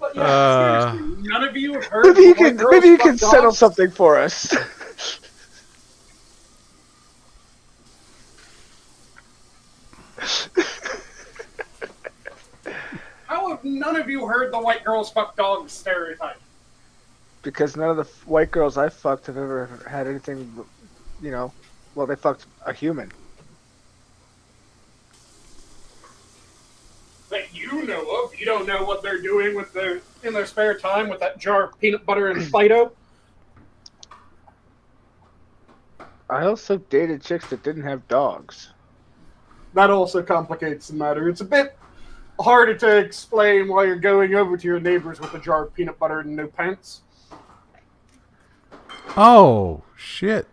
Speaker 6: But yeah, seriously, none of you have heard
Speaker 2: Maybe you
Speaker 6: of white
Speaker 2: can
Speaker 6: girls
Speaker 2: maybe you
Speaker 6: fuck
Speaker 2: can settle
Speaker 6: dogs?
Speaker 2: something for us.
Speaker 6: How have none of you heard the white girls fuck dogs stereotype?
Speaker 2: Because none of the white girls I fucked have ever had anything, you know. Well, they fucked a human.
Speaker 6: That you know of. You don't know what they're doing with in their spare time with that jar of peanut butter and Fido.
Speaker 2: I also dated chicks that didn't have dogs.
Speaker 6: That also complicates the matter. It's a bit harder to explain while you're going over to your neighbors with a jar of peanut butter and no pants.
Speaker 1: Oh, shit.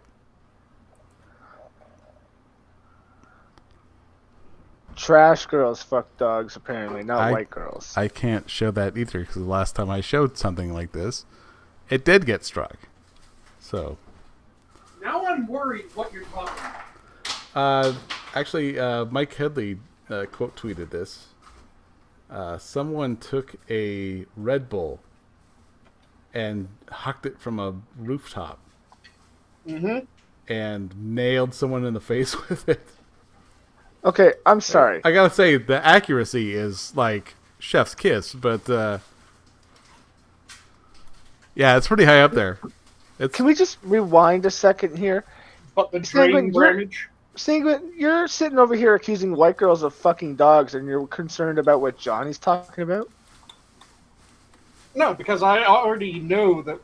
Speaker 2: Trash girls fuck dogs, apparently, not
Speaker 1: I-
Speaker 2: white girls.
Speaker 1: I can't show that either because the last time I showed something like this, it did get struck. So,
Speaker 6: Now I'm worried what you're talking about.
Speaker 1: actually, Mike Headley quote tweeted this. Someone took a Red Bull and hucked it from a rooftop and nailed someone in the face with it.
Speaker 2: Okay, I'm sorry.
Speaker 1: I gotta say, the accuracy is like chef's kiss, but yeah, it's pretty high up there. It's
Speaker 2: Can we just rewind a second here?
Speaker 6: But the
Speaker 2: Sanguine,
Speaker 6: drain damage.
Speaker 2: Sanguine, you're sitting over here accusing white girls of fucking dogs, and you're concerned about what Johnny's talking about?
Speaker 6: No, because I already know that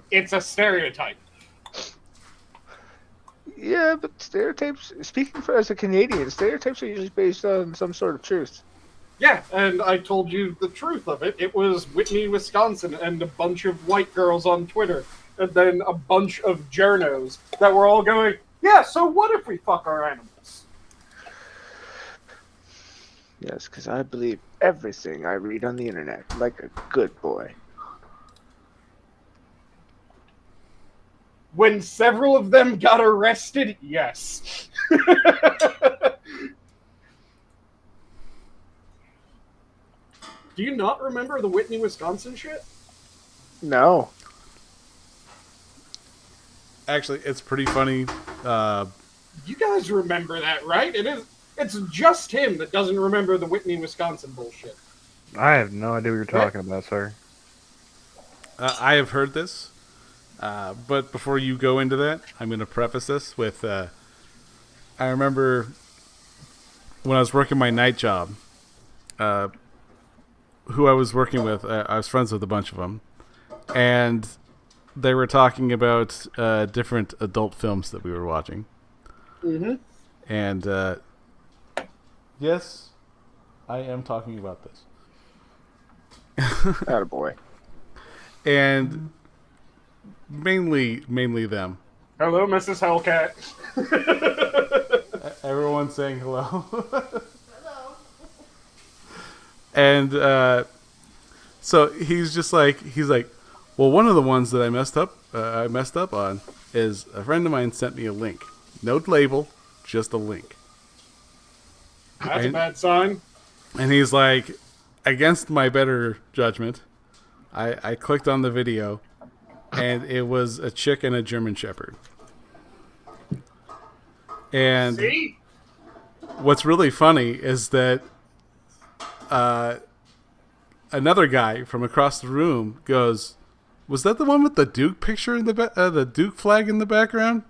Speaker 6: it's a stereotype.
Speaker 2: Yeah, but stereotypes, speaking for as a Canadian, stereotypes are usually based on some sort of truth.
Speaker 6: Yeah, and I told you the truth of it. It was Whitney, Wisconsin, and a bunch of white girls on Twitter, and then a bunch of journos that were all going, yeah, so what if we fuck our animals?
Speaker 2: Yes, because I believe everything I read on the internet, like a good boy.
Speaker 6: When several of them got arrested, yes. Do you not remember the Whitney, Wisconsin shit?
Speaker 2: No.
Speaker 1: actually it's pretty funny.
Speaker 6: You guys remember that, right? It's just him that doesn't remember the Whitney, Wisconsin bullshit.
Speaker 3: I have no idea what you're talking about, sir.
Speaker 1: I have heard this, but before you go into that, I'm going to preface this with I remember when I was working my night job, who I was working with, I was friends with a bunch of them, and they were talking about different adult films that we were watching.
Speaker 6: Mm-hmm.
Speaker 1: And yes, I am talking about this.
Speaker 2: Attaboy.
Speaker 1: And mainly them.
Speaker 6: Hello, Mrs. Hellcat.
Speaker 1: Everyone's saying hello.
Speaker 4: Hello.
Speaker 1: And so he's like, well, one of the ones that I messed up on is a friend of mine sent me a link. No label, just a link.
Speaker 6: That's a bad sign.
Speaker 1: And he's like, against my better judgment, I clicked on the video, and it was a chick and a German Shepherd. And
Speaker 6: See?
Speaker 1: what's really funny is that another guy from across the room goes, "Was that the one with the Duke picture in the Duke flag in the background?"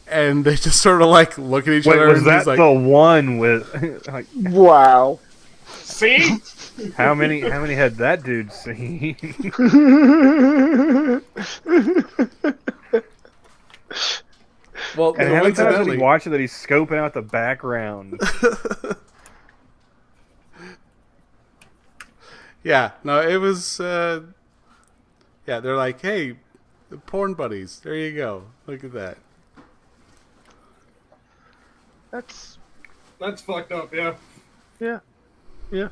Speaker 1: And they just sort of like look at each
Speaker 3: Wait,
Speaker 1: other.
Speaker 3: was
Speaker 1: and
Speaker 3: that
Speaker 1: he's like,
Speaker 3: the one with like
Speaker 2: Wow.
Speaker 6: See?
Speaker 3: how many had that dude seen?
Speaker 1: well,
Speaker 3: And how many times did
Speaker 1: coincidentally,
Speaker 3: he watch it that he's scoping out the background?
Speaker 1: yeah, no, it was. Yeah, they're like, hey, the porn buddies. There you go. Look at that.
Speaker 6: That's fucked up, yeah.
Speaker 2: Yeah.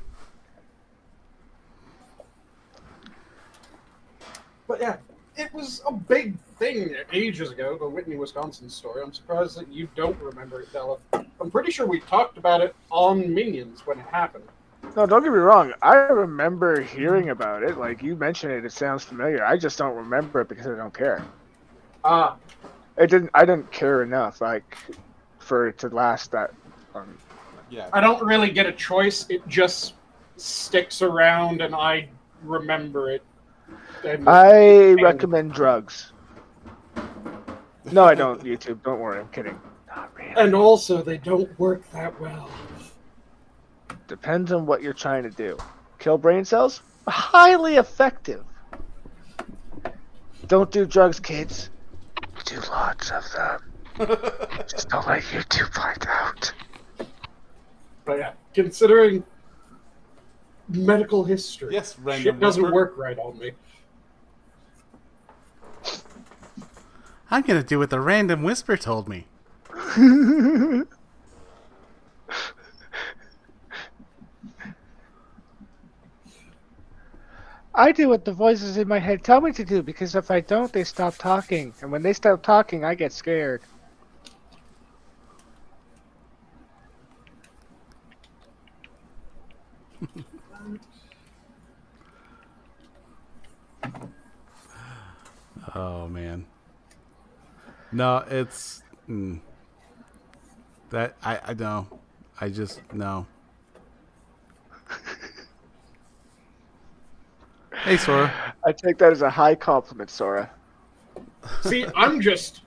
Speaker 6: But yeah, it was a big thing ages ago, the Whitney, Wisconsin story. I'm surprised that you don't remember it, Della. I'm pretty sure we talked about it on Minions when it happened.
Speaker 2: No, don't get me wrong. I remember hearing about it. Like, you mentioned it, it sounds familiar. I just don't remember it because I don't care.
Speaker 6: Ah,
Speaker 2: I didn't care enough, like, for it to last that long.
Speaker 1: Yeah.
Speaker 6: I don't really get a choice. It just sticks around, and I remember it. And
Speaker 2: I recommend drugs. No, I don't, YouTube. Don't worry, I'm kidding. Not really.
Speaker 6: and also, they don't work that well.
Speaker 2: Depends on what you're trying to do. Kill brain cells? Highly effective. Don't do drugs, kids. Do lots of them. Just don't let YouTube find out.
Speaker 6: But yeah, considering medical history.
Speaker 1: Yes, random
Speaker 6: Shit doesn't
Speaker 1: whisper.
Speaker 6: work right on me.
Speaker 1: I'm gonna do what the random whisper told me.
Speaker 2: I do what the voices in my head tell me to do because if I don't, they stop talking. And when they stop talking, I get scared.
Speaker 1: Oh man. No, it's that I know. I just no. Hey, Sora.
Speaker 2: I take that as a high compliment, Sora.
Speaker 6: See, I'm just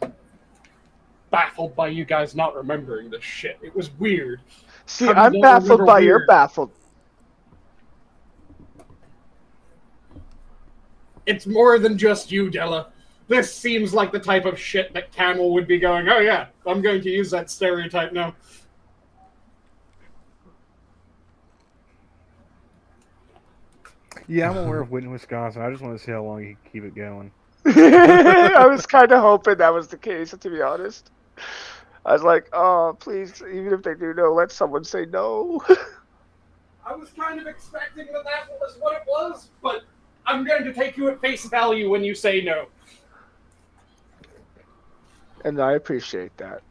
Speaker 6: baffled by you guys not remembering this shit. It was weird.
Speaker 2: See,
Speaker 6: How do
Speaker 2: I'm
Speaker 6: you not
Speaker 2: baffled
Speaker 6: remember
Speaker 2: by your
Speaker 6: weird?
Speaker 2: baffled.
Speaker 6: It's more than just you, Della. This seems like the type of shit that Camel would be going, oh yeah, I'm going to use that stereotype now.
Speaker 3: Yeah, I'm aware of Witten, Wisconsin. I just want to see how long you can keep it going.
Speaker 2: I was kind of hoping that was the case, to be honest. I was like, oh, please, even if they do know, let someone say no.
Speaker 6: I was kind of expecting that that was what it was, but I'm going to take you at face value when you say no.
Speaker 2: And I appreciate that.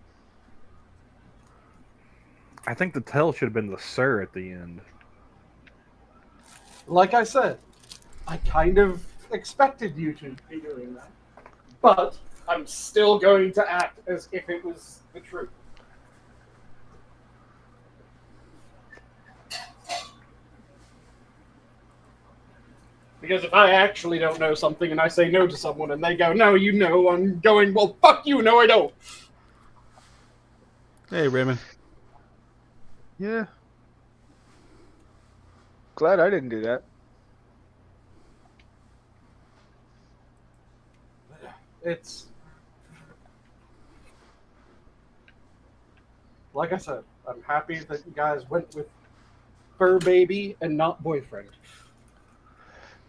Speaker 3: I think the tell should have been the sir at the end.
Speaker 6: Like I said, I kind of expected you to be doing that. But I'm still going to act as if it was the truth. Because if I actually don't know something and I say no to someone and they go, no, you know, I'm going, well, fuck you, no, I don't.
Speaker 1: Hey, Raymond.
Speaker 2: Yeah. Glad I didn't do that.
Speaker 6: It's... Like I said, I'm happy that you guys went with fur baby and not boyfriend.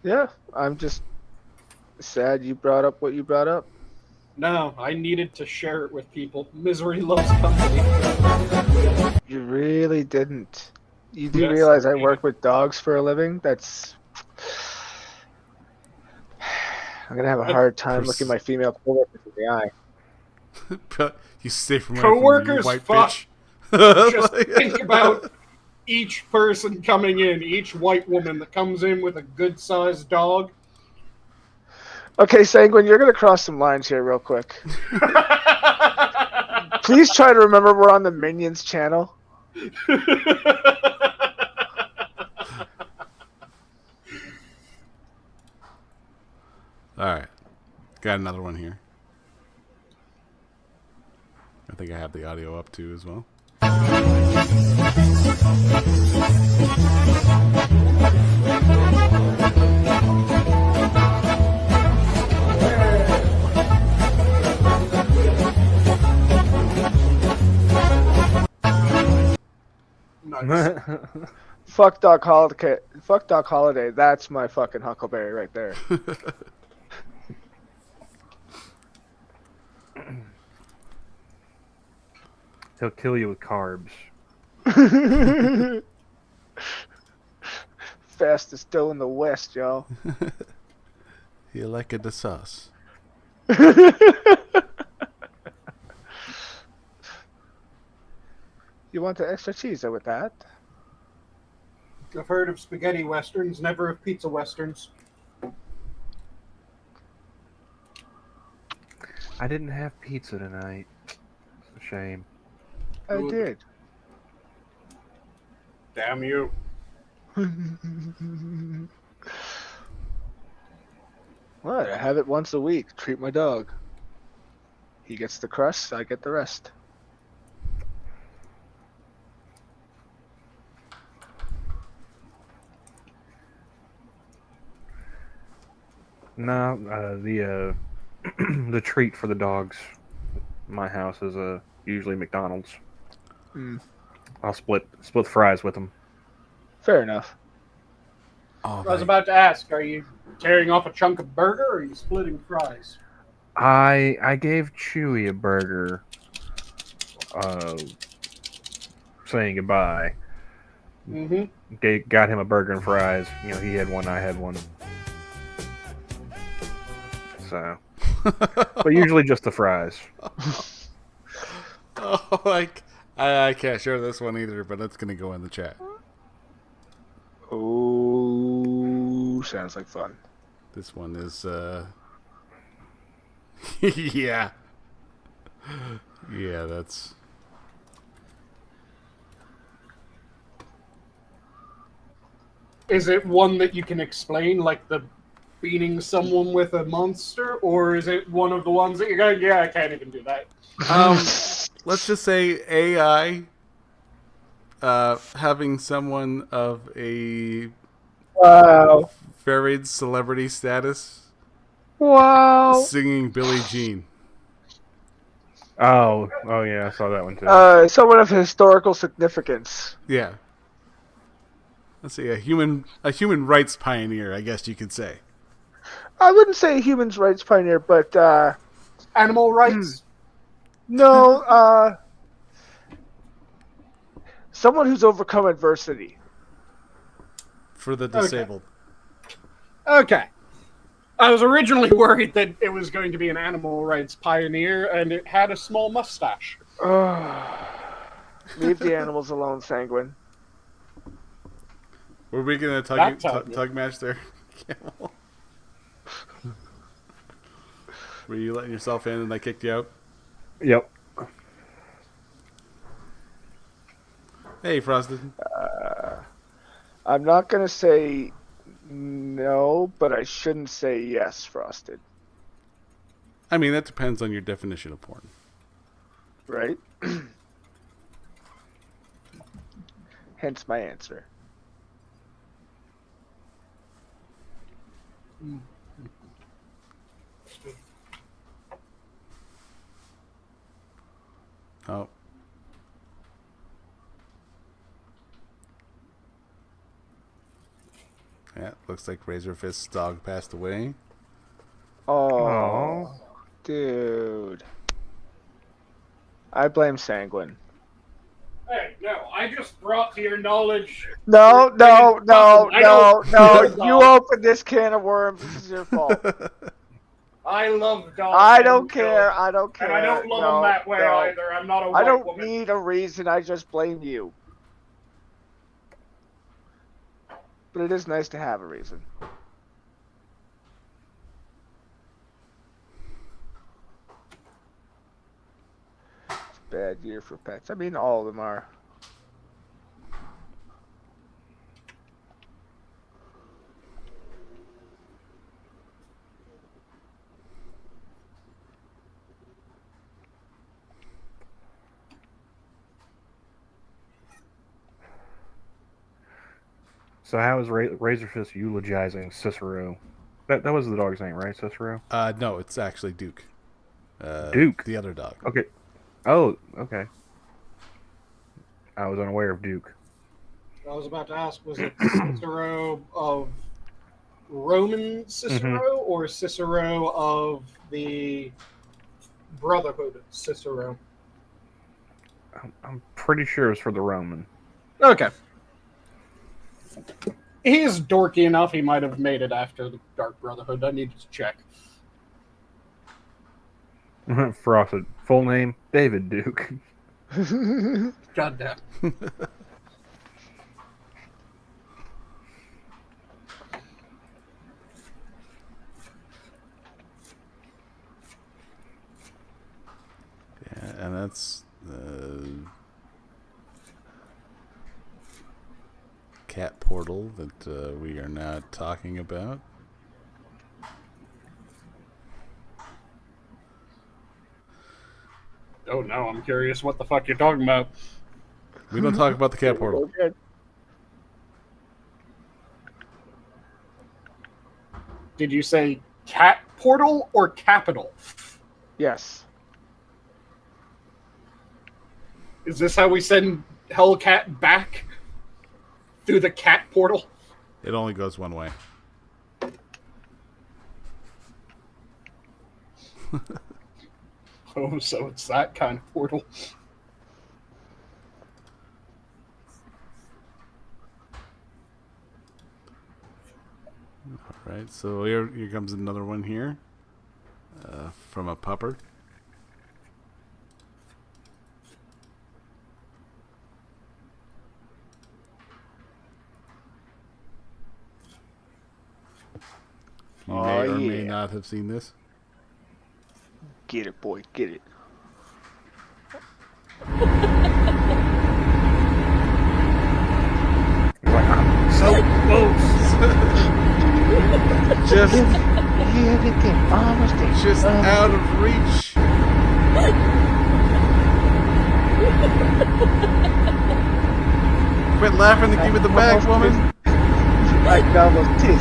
Speaker 2: Yeah, I'm just sad you brought up what you brought up.
Speaker 6: No, I needed to share it with people. Misery loves company.
Speaker 2: You really didn't. You do
Speaker 6: Yes,
Speaker 2: realize
Speaker 6: I
Speaker 2: I
Speaker 6: did.
Speaker 2: work with dogs for a living? That's... I'm gonna have a hard time looking my female coworkers in the eye.
Speaker 1: You stay from
Speaker 6: Coworkers,
Speaker 1: white
Speaker 6: fuck.
Speaker 1: bitch.
Speaker 6: Just think about each person coming in, each white woman that comes in with a good-sized dog.
Speaker 2: Okay, Sanguine, you're gonna cross some lines here real quick. Please try to remember we're on the Minions channel.
Speaker 1: All right. Got another one here. I think I have the audio up too as well.
Speaker 6: Nice.
Speaker 2: Fuck Doc Holiday. Fuck Doc Holiday. That's my fucking Huckleberry right there.
Speaker 3: He'll kill you with carbs.
Speaker 2: Fastest dough in the West, y'all.
Speaker 1: You like it the sauce.
Speaker 2: You want the extra cheese with that?
Speaker 6: I've heard of spaghetti westerns, never of pizza westerns.
Speaker 3: I didn't have pizza tonight. It's a shame.
Speaker 2: I did.
Speaker 6: Damn you.
Speaker 2: What? I have it once a week. Treat my dog. He gets the crust, I get the rest.
Speaker 3: No, the treat for the dogs. My house is usually McDonald's.
Speaker 2: Mm.
Speaker 3: I'll split fries with them.
Speaker 2: Fair enough.
Speaker 1: Oh,
Speaker 6: I was about to ask, are you tearing off a chunk of burger or are you splitting fries?
Speaker 3: I gave Chewy a burger, saying goodbye.
Speaker 6: Mm-hmm.
Speaker 3: Got him a burger and fries. You know, he had one, I had one. So, but usually just the fries.
Speaker 1: Oh, I can't share this one either, but it's gonna go in the chat.
Speaker 2: Oh, sounds like fun.
Speaker 1: This one is yeah. Yeah, that's
Speaker 6: Is it one that you can explain, like the beating someone with a monster, or is it one of the ones that you're going, yeah, I can't even do that?
Speaker 1: let's just say AI having someone of a
Speaker 2: Wow.
Speaker 1: varied celebrity status
Speaker 2: Wow.
Speaker 1: singing Billie Jean.
Speaker 3: Oh yeah, I saw that one too.
Speaker 2: Someone of historical significance.
Speaker 1: Yeah. Let's see, a human rights pioneer, I guess you could say.
Speaker 2: I wouldn't say human rights pioneer, but
Speaker 6: Animal rights?
Speaker 2: no, someone who's overcome adversity.
Speaker 1: For the disabled.
Speaker 6: Okay. I was originally worried that it was going to be an animal rights pioneer, and it had a small mustache.
Speaker 2: Leave the animals alone, Sanguine.
Speaker 1: Were we gonna
Speaker 6: That
Speaker 1: tug match there, Camel? Were you letting yourself in and I kicked you out?
Speaker 3: Yep.
Speaker 1: Hey, Frosted.
Speaker 2: I'm not gonna say no, but I shouldn't say yes, Frosted.
Speaker 1: I mean, that depends on your definition of porn.
Speaker 2: Right? Hence my answer.
Speaker 1: Oh. Yeah, looks like Razorfist's dog passed away.
Speaker 2: Oh, dude. I blame Sanguine.
Speaker 6: Hey, no, I just brought to your knowledge...
Speaker 2: No.
Speaker 6: I
Speaker 2: You opened this can of worms. This is your fault.
Speaker 6: I love dogs.
Speaker 2: I don't care. I don't care.
Speaker 6: And I don't love them that way either. I'm not a white
Speaker 2: I don't
Speaker 6: woman.
Speaker 2: need a reason. I just blame you. But it is nice to have a reason. It's a bad year for pets. I mean, all of them are.
Speaker 3: So how is Razorfist eulogizing Cicero? That was the dog's name, right? Cicero?
Speaker 1: No, it's actually Duke.
Speaker 3: Duke?
Speaker 1: The other dog.
Speaker 3: Okay. Oh, okay. I was unaware of Duke.
Speaker 6: I was about to ask, was it Cicero of Roman Cicero or Cicero of the Brotherhood Cicero?
Speaker 3: I'm pretty sure it's for the Roman.
Speaker 6: Okay. He is dorky enough, he might have made it after the Dark Brotherhood. I needed to check.
Speaker 3: Frosted. Full name, David Duke.
Speaker 6: Goddamn.
Speaker 1: Yeah, and that's cat portal that we are not talking about.
Speaker 6: Oh no, I'm curious what the fuck you're talking about.
Speaker 1: We don't talk about the cat portal.
Speaker 6: Did you say cat portal or capital?
Speaker 2: Yes.
Speaker 6: Is this how we send Hellcat back through the cat portal.
Speaker 1: It only goes one way.
Speaker 6: Oh, so it's that kind of portal.
Speaker 1: All right, so here comes another one here from a pupper. You may or may not have seen this.
Speaker 2: Get it, boy, get it.
Speaker 3: Like, I'm so close.
Speaker 1: Just
Speaker 2: Almost there.
Speaker 1: just out of reach. Quit laughing and give me the bag, woman.
Speaker 2: I almost did.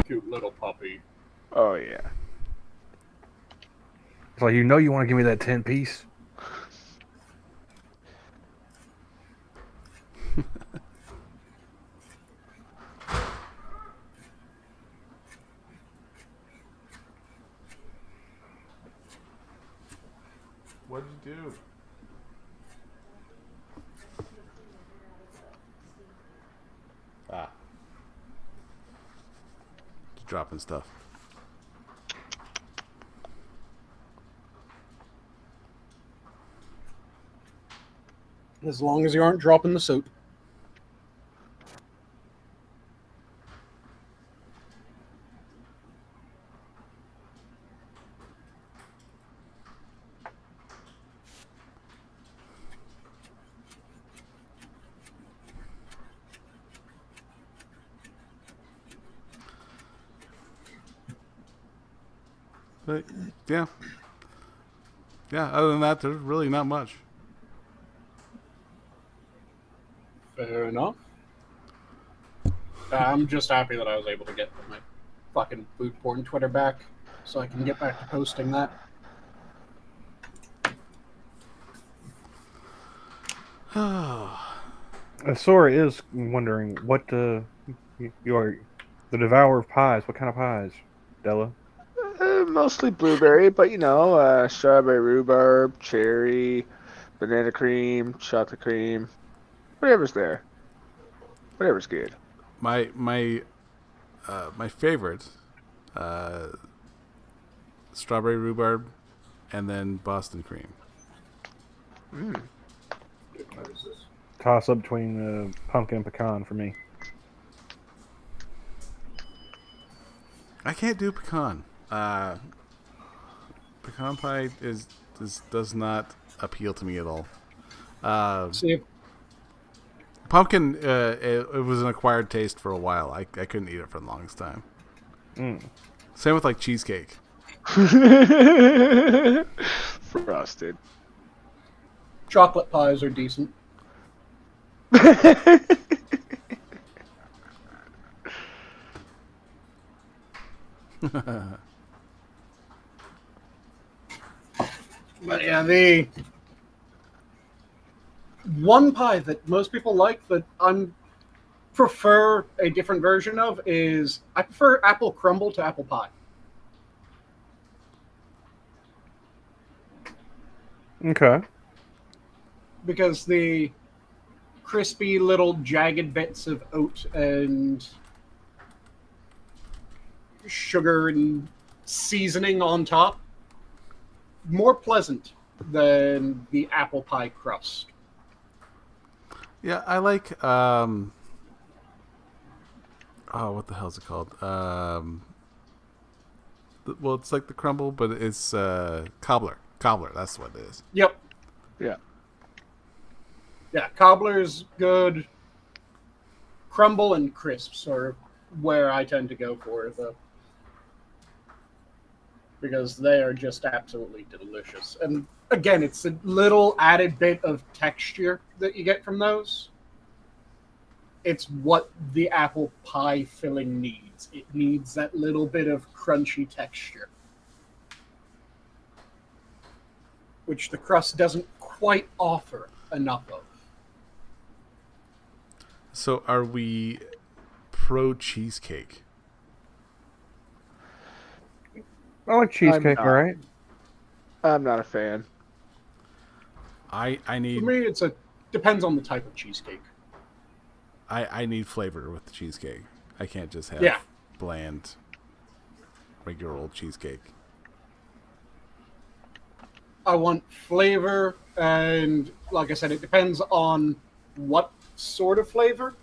Speaker 6: Cute little puppy.
Speaker 2: Oh yeah.
Speaker 3: It's like, you know you want to give me that 10-piece.
Speaker 1: What'd you do? Ah. Just dropping stuff.
Speaker 6: As long as you aren't dropping the soap.
Speaker 1: But yeah. Yeah, other than that, there's really not much.
Speaker 6: Fair enough. I'm just happy that I was able to get my fucking food porn Twitter back so I can get back to posting that.
Speaker 3: Sora is wondering what you are, the devourer of pies. What kind of pies, Della?
Speaker 2: Mostly blueberry, but you know, strawberry rhubarb, cherry, banana cream, chocolate cream, whatever's there. Whatever's good.
Speaker 1: My favorite, strawberry rhubarb, and then Boston cream.
Speaker 3: Toss up between pumpkin and pecan for me.
Speaker 1: I can't do pecan. Pecan pie does not appeal to me at all.
Speaker 6: See,
Speaker 1: Pumpkin, it was an acquired taste for a while. I couldn't eat it for the longest time. Same with like cheesecake.
Speaker 2: Frosted.
Speaker 6: chocolate pies are decent. But yeah, the one pie that most people like that I prefer a different version of is I prefer apple crumble to apple pie.
Speaker 3: Okay.
Speaker 6: Because the crispy little jagged bits of oat and sugar and seasoning on top, more pleasant than the apple pie crust.
Speaker 1: Yeah, I like oh, what the hell is it called? Well, it's like the crumble, but it's cobbler. Cobbler, that's what it is.
Speaker 6: Yep.
Speaker 2: Yeah.
Speaker 6: Yeah, cobbler's good. Crumble and crisps are where I tend to go for because they are just absolutely delicious. And again, it's a little added bit of texture that you get from those. It's what the apple pie filling needs. It needs that little bit of crunchy texture. which the crust doesn't quite offer enough of.
Speaker 1: So are we pro cheesecake?
Speaker 3: I like cheesecake,
Speaker 2: not.
Speaker 3: all right.
Speaker 2: I'm not a fan.
Speaker 1: I need
Speaker 6: For me, depends on the type of cheesecake.
Speaker 1: I need flavor with the cheesecake. I can't just have
Speaker 6: Yeah.
Speaker 1: bland, regular old cheesecake.
Speaker 6: I want flavor, and like I said, it depends on what sort of flavor.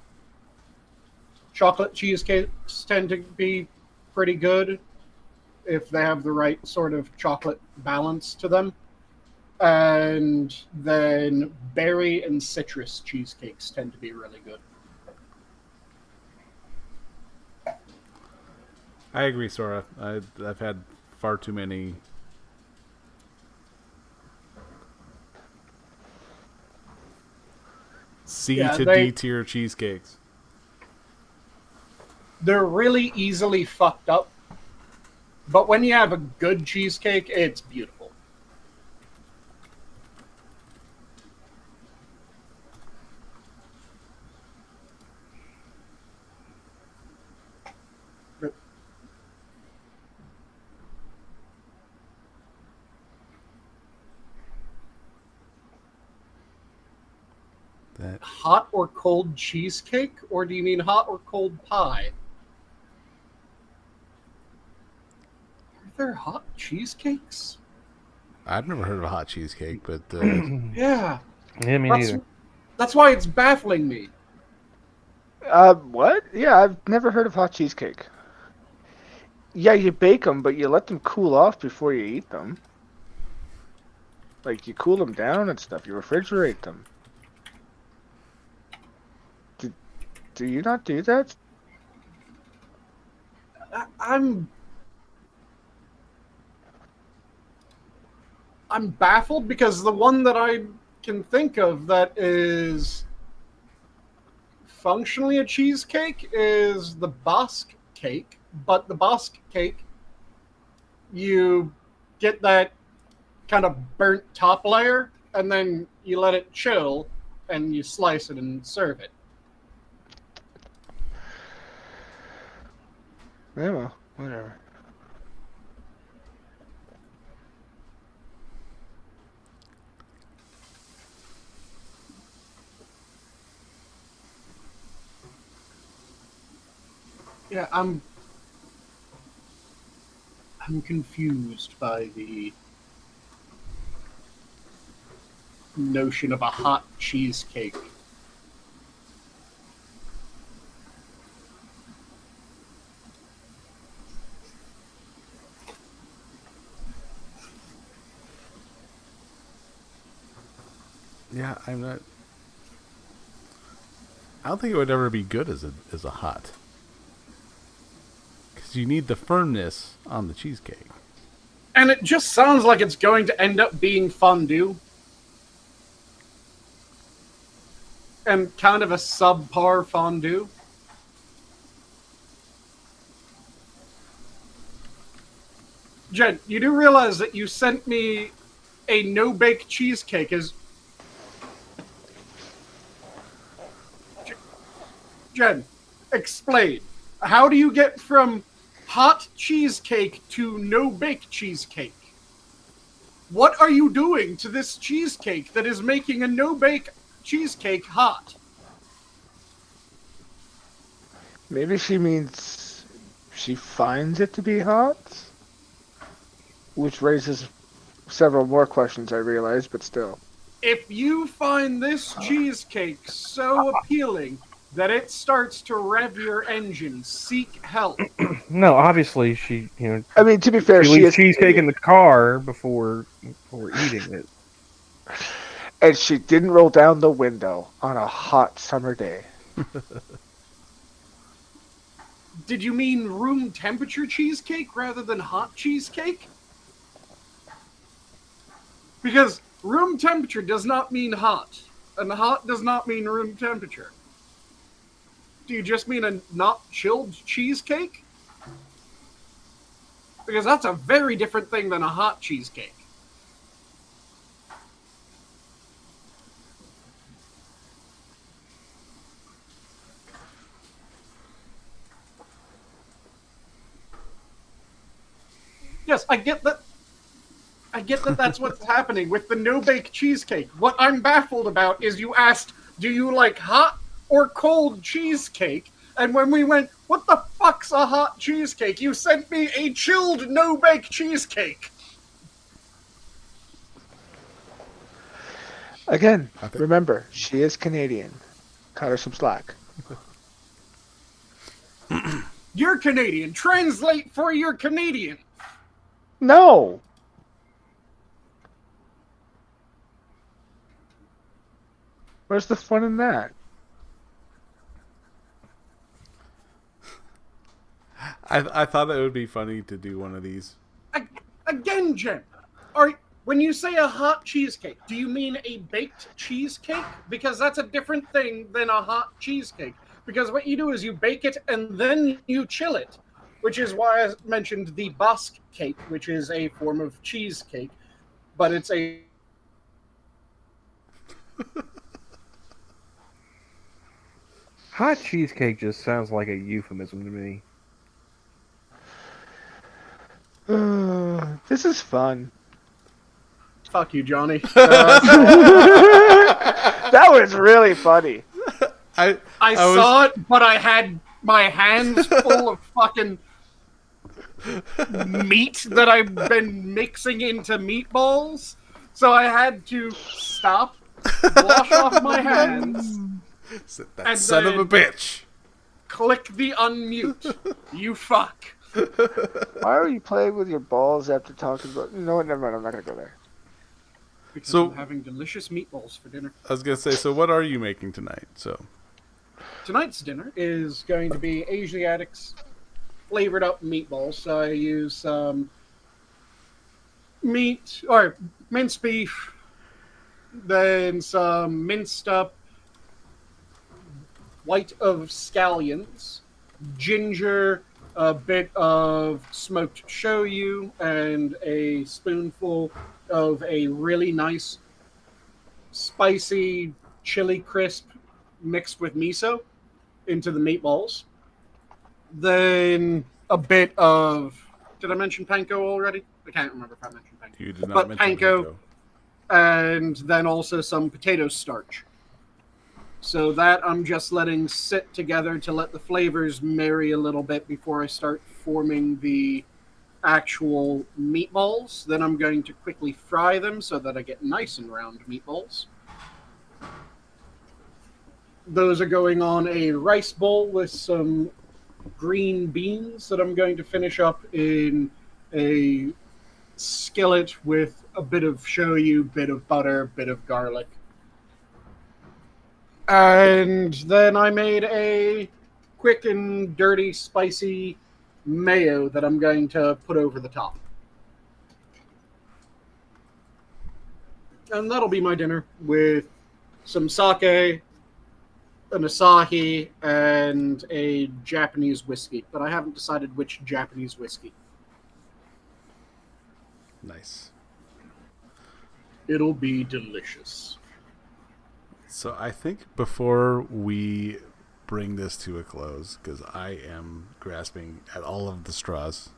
Speaker 6: Chocolate cheesecakes tend to be pretty good if they have the right sort of chocolate balance to them. And then berry and citrus cheesecakes tend to be really good.
Speaker 1: I agree, Sora. I've had far too many C to D tier cheesecakes.
Speaker 6: They're really easily fucked up, but when you have a good cheesecake, it's beautiful.
Speaker 1: That
Speaker 6: Hot or cold cheesecake, or do you mean hot or cold pie? Are there hot cheesecakes?
Speaker 1: I've never heard of a hot cheesecake, but
Speaker 6: Yeah,
Speaker 3: Yeah, me neither.
Speaker 6: that's why it's baffling me.
Speaker 2: What? Yeah, I've never heard of hot cheesecake. Yeah, you bake them, but you let them cool off before you eat them. Like, you cool them down and stuff. You refrigerate them. Do you not do that?
Speaker 6: I'm baffled because the one that I can think of that is functionally a cheesecake is the Basque cake, but the Basque cake, you get that kind of burnt top layer and then you let it chill and you slice it and serve it.
Speaker 2: Yeah, well, whatever.
Speaker 6: Yeah, I'm confused by the notion of a hot cheesecake.
Speaker 1: yeah, I'm not. I don't think it would ever be good as a hot, because you need the firmness on the cheesecake.
Speaker 6: And it just sounds like it's going to end up being fondue. And kind of a subpar fondue. Jen, you do realize that you sent me a no-bake cheesecake as... Jen, explain. How do you get from hot cheesecake to no-bake cheesecake? What are you doing to this cheesecake that is making a no-bake cheesecake hot?
Speaker 2: Maybe she means she finds it to be hot? Which raises several more questions, I realize, but still.
Speaker 6: If you find this cheesecake so appealing that it starts to rev your engine, seek help.
Speaker 3: No, obviously she,
Speaker 2: I mean, to be fair,
Speaker 3: she
Speaker 2: she
Speaker 3: leaves
Speaker 2: is
Speaker 3: cheesecake in the car before eating it.
Speaker 2: and she didn't roll down the window on a hot summer day.
Speaker 6: Did you mean room temperature cheesecake rather than hot cheesecake? Because room temperature does not mean hot, and hot does not mean room temperature. Do you just mean a not chilled cheesecake? Because that's a very different thing than a hot cheesecake. yes, I get that. I get that that's what's happening with the no-bake cheesecake. What I'm baffled about is you asked, do you like hot or cold cheesecake? And when we went, what the fuck's a hot cheesecake? You sent me a chilled no-bake cheesecake.
Speaker 2: Again, remember, she is Canadian. Cut her some slack.
Speaker 6: You're Canadian. Translate for you're Canadian.
Speaker 2: No! Where's the fun in that?
Speaker 1: I thought it would be funny to do one of these.
Speaker 6: Again, Jen, when you say a hot cheesecake, do you mean a baked cheesecake? Because that's a different thing than a hot cheesecake. Because what you do is you bake it and then you chill it, which is why I mentioned the Basque cake, which is a form of cheesecake, but it's a...
Speaker 3: Hot cheesecake just sounds like a euphemism to me.
Speaker 2: This is fun.
Speaker 6: Fuck you, Johnny.
Speaker 2: That was really funny.
Speaker 6: I saw it, but I had my hands full of fucking meat that I've been mixing into meatballs, so I had to stop, wash off my hands,
Speaker 1: That
Speaker 6: and
Speaker 1: son of a bitch.
Speaker 6: click the unmute. You fuck.
Speaker 2: Why are you playing with your balls after talking about... No, never mind. I'm not going to go there.
Speaker 6: Because
Speaker 1: So-
Speaker 6: I'm having delicious meatballs for dinner.
Speaker 1: I was gonna say, so what are you making tonight? So
Speaker 6: Tonight's dinner is going to be Asiatics flavored up meatballs. So I use some meat or minced beef, then some minced up white of scallions, ginger, a bit of smoked shoyu, and a spoonful of a really nice spicy chili crisp mixed with miso into the meatballs. Then a bit of... Did I mention panko already? I can't remember if I mentioned panko.
Speaker 1: you did not
Speaker 6: But
Speaker 1: mention
Speaker 6: panko. And then also some potato starch. So that I'm just letting sit together to let the flavors marry a little bit before I start forming the actual meatballs. Then I'm going to quickly fry them so that I get nice and round meatballs. Those are going on a rice bowl with some green beans that I'm going to finish up in a skillet with a bit of shoyu, bit of butter, bit of garlic. And then I made a quick and dirty, spicy mayo that I'm going to put over the top. And that'll be my dinner with some sake, an Asahi, and a Japanese whiskey. But I haven't decided which Japanese whiskey.
Speaker 1: Nice.
Speaker 6: It'll be delicious.
Speaker 1: So I think before we bring this to a close, because I am grasping at all of the straws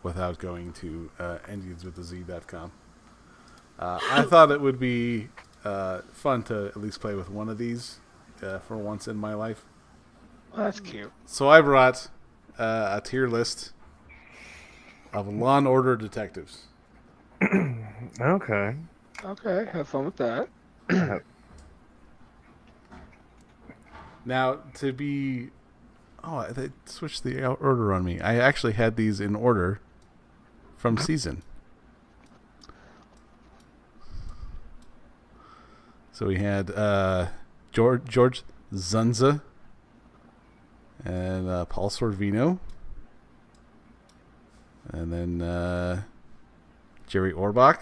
Speaker 1: without going to endianswithaz.com, I thought it would be fun to at least play with one of these for once in my life.
Speaker 2: Well, that's cute.
Speaker 1: So I brought a tier list of Law and Order detectives.
Speaker 3: Okay.
Speaker 2: Okay, have fun with that.
Speaker 1: Now, to be... Oh, they switched the order on me. I actually had these in order from season. So we had George Zunza and Paul Sorvino. And then Jerry Orbach.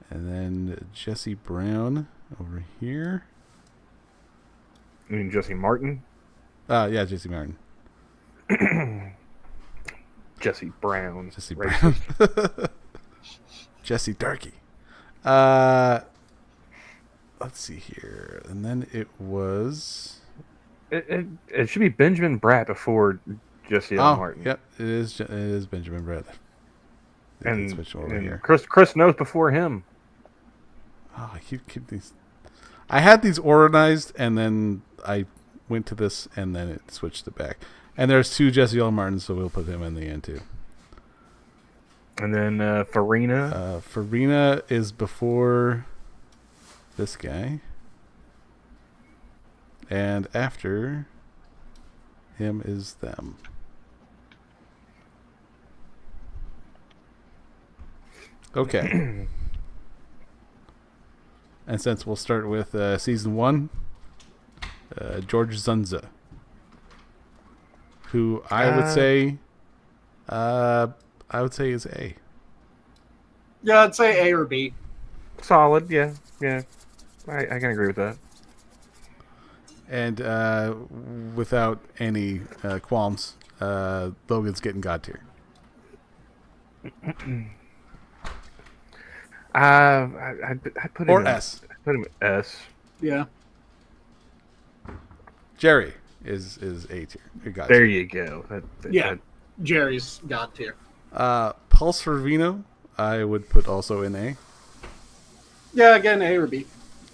Speaker 1: And then Jesse Brown over here.
Speaker 3: You mean Jesse Martin?
Speaker 1: Yeah, Jesse Martin.
Speaker 3: Jesse Brown.
Speaker 1: Jesse Brown. Jesse Darky. Let's see here. And then it was...
Speaker 3: It should be Benjamin Bratt before Jesse L.
Speaker 1: Oh,
Speaker 3: Martin.
Speaker 1: yep, it is Benjamin Brett. I did
Speaker 3: And,
Speaker 1: switch over
Speaker 3: and
Speaker 1: here.
Speaker 3: Chris knows before him.
Speaker 1: Oh, I keep these. I had these organized, and then I went to this, and then it switched it back. And there's 2 Jesse L. Martins, so we'll put him in the end too.
Speaker 3: And then Farina.
Speaker 1: Farina is before this guy, and after him is them. Okay. And since we'll start with season 1, George Zunza, who I would say is A.
Speaker 6: Yeah, I'd say A or B.
Speaker 3: Solid, yeah. I can agree with that.
Speaker 1: And without any qualms, Logan's getting God tier.
Speaker 3: I put him
Speaker 1: Or
Speaker 3: in,
Speaker 1: S.
Speaker 3: I put him in S.
Speaker 6: Yeah.
Speaker 1: Jerry is A tier. God
Speaker 3: There
Speaker 1: tier.
Speaker 3: you go.
Speaker 6: Yeah. Jerry's God tier.
Speaker 1: Pulse Ravino, I would put also in A.
Speaker 6: Yeah, again, A or B.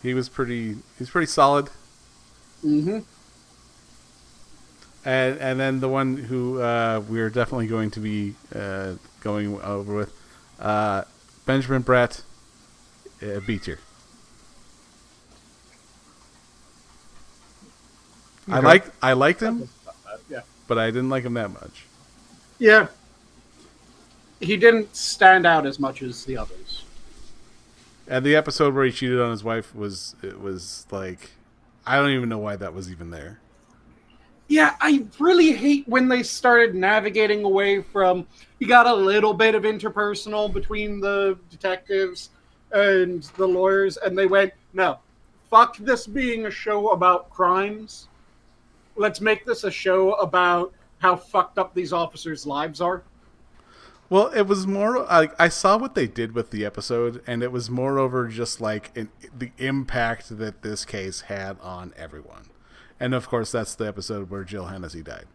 Speaker 1: He's pretty solid.
Speaker 6: Mm-hmm.
Speaker 1: And then the one who we're definitely going to be going over with, Benjamin Bratt, B tier.
Speaker 3: Okay.
Speaker 1: I liked him,
Speaker 6: Yeah.
Speaker 1: but I didn't like him that much.
Speaker 6: Yeah. He didn't stand out as much as the others.
Speaker 1: And the episode where he cheated on his wife was like, I don't even know why that was even there.
Speaker 6: Yeah, I really hate when they started navigating away from. You got a little bit of interpersonal between the detectives and the lawyers, and they went, no, fuck this being a show about crimes. Let's make this a show about how fucked up these officers' lives are.
Speaker 1: Well, it was more like I saw what they did with the episode, and it was moreover just like the impact that this case had on everyone. And of course, that's the episode where Jill Hennessy died.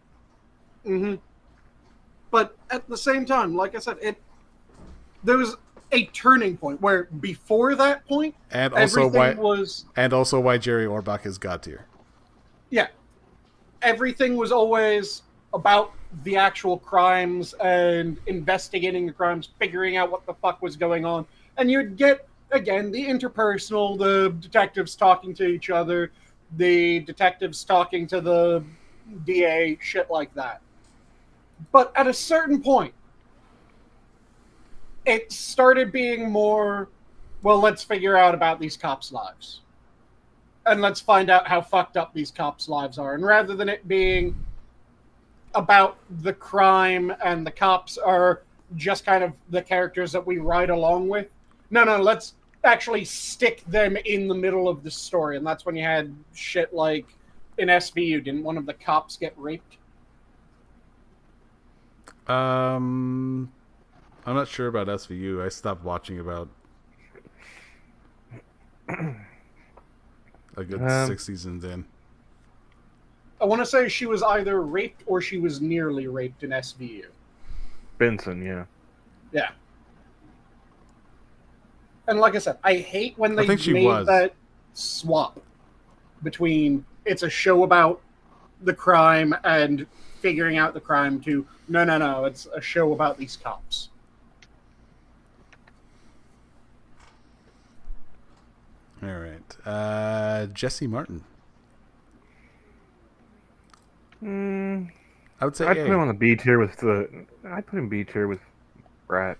Speaker 6: Mm-hmm. But at the same time, like I said, there was a turning point where before that point,
Speaker 1: And also
Speaker 6: everything was
Speaker 1: why Jerry Orbach is God tier.
Speaker 6: yeah, everything was always about the actual crimes and investigating the crimes, figuring out what the fuck was going on. And you'd get, again, the interpersonal, the detectives talking to each other, the detectives talking to the DA, shit like that. But at a certain point, it started being more, well, let's figure out about these cops' lives. And let's find out how fucked up these cops' lives are. And rather than it being about the crime and the cops are just kind of the characters that we ride along with. No, let's actually stick them in the middle of the story. And that's when you had shit like in SVU, didn't one of the cops get raped?
Speaker 1: I'm not sure about SVU. I stopped watching about a good 6 seasons in.
Speaker 6: I want to say she was either raped or she was nearly raped in SVU.
Speaker 3: Benson, yeah.
Speaker 6: Yeah. And like I said, I hate when they
Speaker 1: think she
Speaker 6: made
Speaker 1: was.
Speaker 6: that swap between it's a show about the crime and figuring out the crime to no, it's a show about these cops.
Speaker 1: All right. Jesse Martin. I would say
Speaker 3: I'd
Speaker 1: A.
Speaker 3: put him on the B tier with I'd put him B tier with Brat.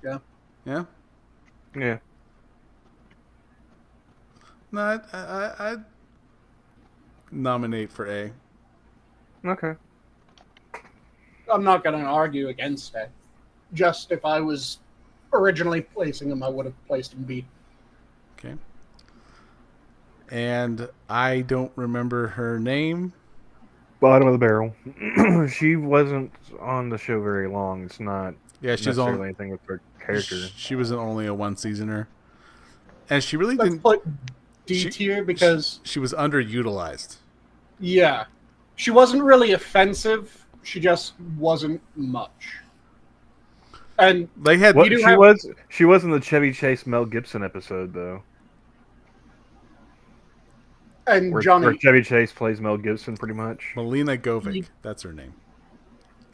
Speaker 6: Yeah.
Speaker 1: Yeah?
Speaker 3: Yeah.
Speaker 1: No, I'd nominate for A.
Speaker 3: Okay.
Speaker 6: I'm not going to argue against it. Just if I was originally placing him, I would have placed him B.
Speaker 1: Okay. And I don't remember her name.
Speaker 3: Bottom of the barrel. She wasn't on the show very long. It's not
Speaker 1: Yeah, she's
Speaker 3: necessarily
Speaker 1: on.
Speaker 3: anything with her character.
Speaker 1: She was only a one seasoner, and she really
Speaker 6: Let's
Speaker 1: didn't.
Speaker 6: put D
Speaker 1: she-
Speaker 6: tier because,
Speaker 1: She was underutilized.
Speaker 6: yeah, she wasn't really offensive. She just wasn't much. And
Speaker 1: They had
Speaker 6: You do have-
Speaker 3: She was in the Chevy Chase Mel Gibson episode though,
Speaker 6: and
Speaker 3: where
Speaker 6: Johnny,
Speaker 3: Chevy Chase plays Mel Gibson pretty much.
Speaker 1: Melina Govic. That's her name.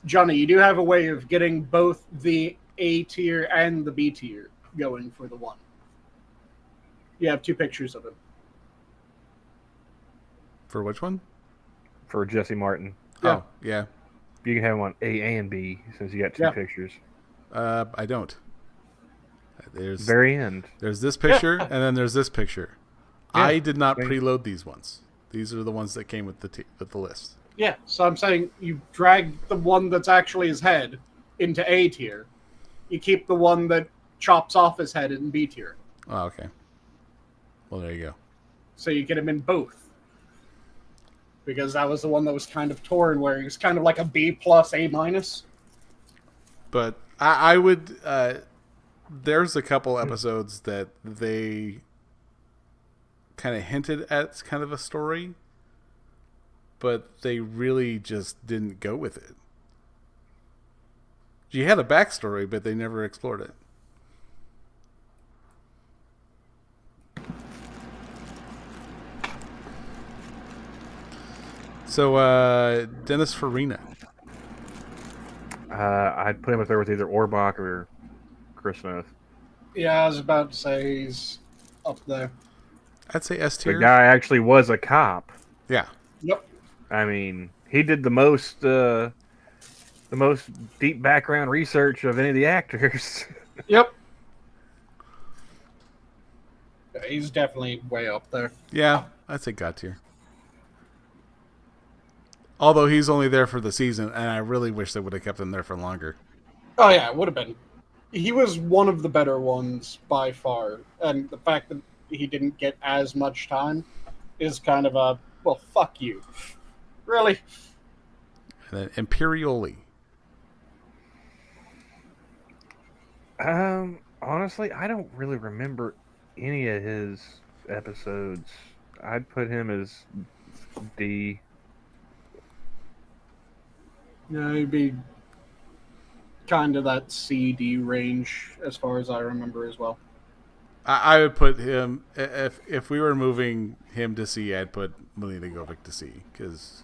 Speaker 6: Johnny, you do have a way of getting both the A tier and the B tier going for the one. You have 2 pictures of him.
Speaker 1: For which one?
Speaker 3: For Jesse Martin.
Speaker 6: Yeah.
Speaker 1: Oh, yeah.
Speaker 3: You can have him on A and B since you got 2
Speaker 6: Yeah.
Speaker 3: pictures.
Speaker 1: I don't. There's
Speaker 3: Very end.
Speaker 1: There's this picture, and then there's this picture.
Speaker 3: Yeah.
Speaker 1: I did not
Speaker 3: Okay.
Speaker 1: preload these ones. These are the ones that came with the list.
Speaker 6: Yeah, so I'm saying you drag the one that's actually his head into A tier. You keep the one that chops off his head in B tier.
Speaker 1: Oh, okay. Well, there you go.
Speaker 6: So you get him in both. Because that was the one that was kind of torn, where he was kind of like a B plus, A minus.
Speaker 1: But I would. There's a couple episodes that they kind of hinted at kind of a story, but they really just didn't go with it. She had a backstory, but they never explored it. So, Dennis Farina.
Speaker 3: I'd put him up there with either Orbach or Chris Smith.
Speaker 6: Yeah, I was about to say he's up there.
Speaker 1: I'd say S
Speaker 3: The
Speaker 1: tier.
Speaker 3: guy actually was a cop.
Speaker 1: Yeah.
Speaker 6: Yep.
Speaker 3: I mean, he did the most deep background research of any of the actors.
Speaker 6: Yep. Yeah, he's definitely way up there.
Speaker 1: Yeah, I'd say God tier. Although he's only there for the season, and I really wish they would have kept him there for longer.
Speaker 6: Oh yeah, it would have been. He was one of the better ones by far, and the fact that he didn't get as much time is kind of a, well, fuck you. Really?
Speaker 1: And then Imperioli.
Speaker 3: Honestly, I don't really remember any of his episodes. I'd put him as D.
Speaker 6: Yeah, he'd be kind of that CD range as far as I remember as well.
Speaker 1: I would put him, if we were moving him to C, I'd put Melina Govic to C, because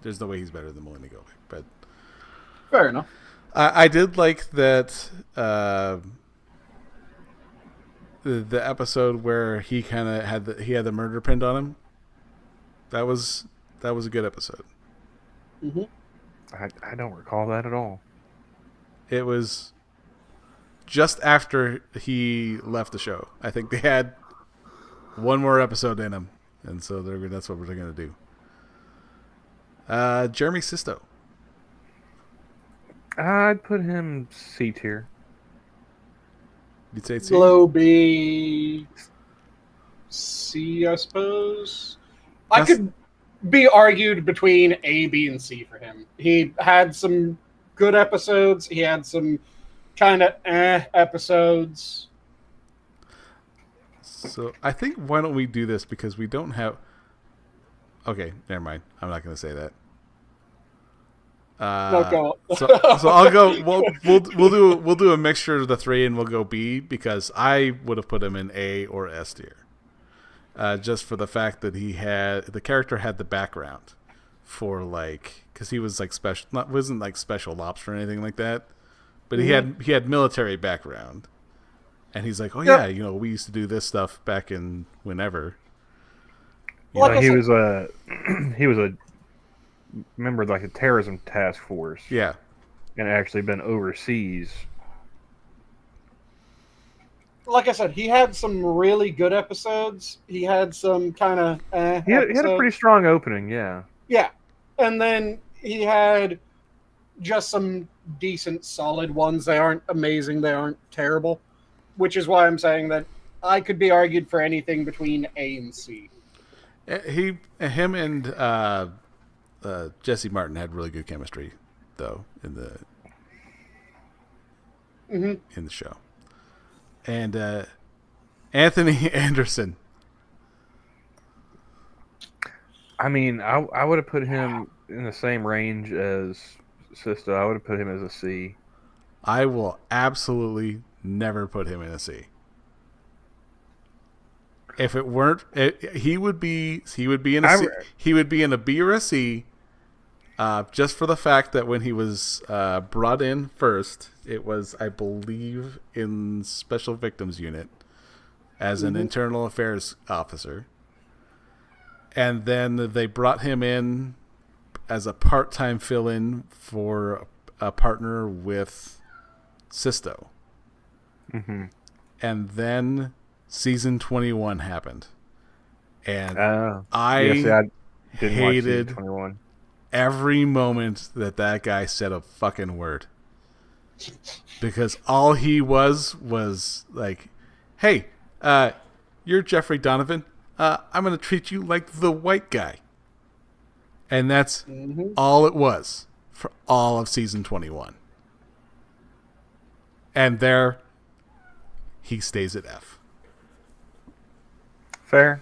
Speaker 1: there's no way he's better than Melina Govic. But
Speaker 6: Fair enough.
Speaker 1: I did like that the episode where he kind of had the murder pinned on him. That was a good episode.
Speaker 6: Mm-hmm.
Speaker 3: I don't recall that at all.
Speaker 1: It was just after he left the show. I think they had one more episode in him, and so that's what they're going to do. Jeremy Sisto.
Speaker 3: I'd put him C tier.
Speaker 1: You'd say C?
Speaker 6: Low B, C, I suppose. I
Speaker 1: That's-
Speaker 6: could be argued between A, B, and C for him. He had some good episodes. He had some kind of episodes.
Speaker 1: So I think why don't we do this, because we don't have. Okay, never mind. I'm not going to say that.
Speaker 6: No, go.
Speaker 1: so I'll go. We'll do a mixture of the three, and we'll go B, because I would have put him in A or S tier, just for the fact that the character had the background for, like, because he was like wasn't like special ops or anything like that, but he had military background, and he's like, oh yeah, we used to do this stuff back in whenever.
Speaker 6: Like I
Speaker 3: he
Speaker 6: said-
Speaker 3: was a member of like the terrorism task force.
Speaker 1: Yeah.
Speaker 3: And actually been overseas.
Speaker 6: Like I said, he had some really good episodes. He had some kind of
Speaker 3: He had a pretty strong opening, yeah.
Speaker 6: Yeah. And then he had just some decent, solid ones. They aren't amazing. They aren't terrible. Which is why I'm saying that I could be argued for anything between A and C.
Speaker 1: Him and Jesse Martin had really good chemistry, though, in the show. And Anthony Anderson.
Speaker 3: I mean, I would have put him in the same range as Sisto. I would have put him as a C.
Speaker 1: I will absolutely never put him in a C. If it weren't, he would be in a C. He would be in a B or a C, just for the fact that when he was brought in first, it was, I believe, in Special Victims Unit as an internal affairs officer, and then they brought him in as a part-time fill-in for a partner with Sisto, and then Season 21 happened, and I
Speaker 3: didn't
Speaker 1: hated
Speaker 3: watch 21. Every
Speaker 1: moment that guy said a fucking word, because all he was like, "Hey, you're Jeffrey Donovan. I'm gonna treat you like the white guy," and that's all it was for all of Season 21. And there, he stays at F.
Speaker 3: Fair.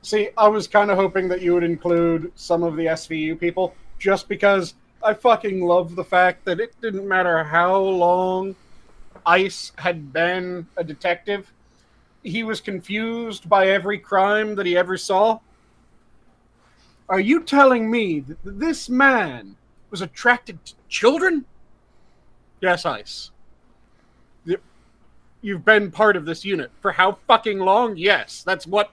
Speaker 6: See, I was kind of hoping that you would include some of the SVU people, just because I fucking love the fact that it didn't matter how long Ice had been a detective, he was confused by every crime that he ever saw. Are you telling me that this man was attracted to children? Yes, Ice. You've been part of this unit for how fucking long? Yes, that's what.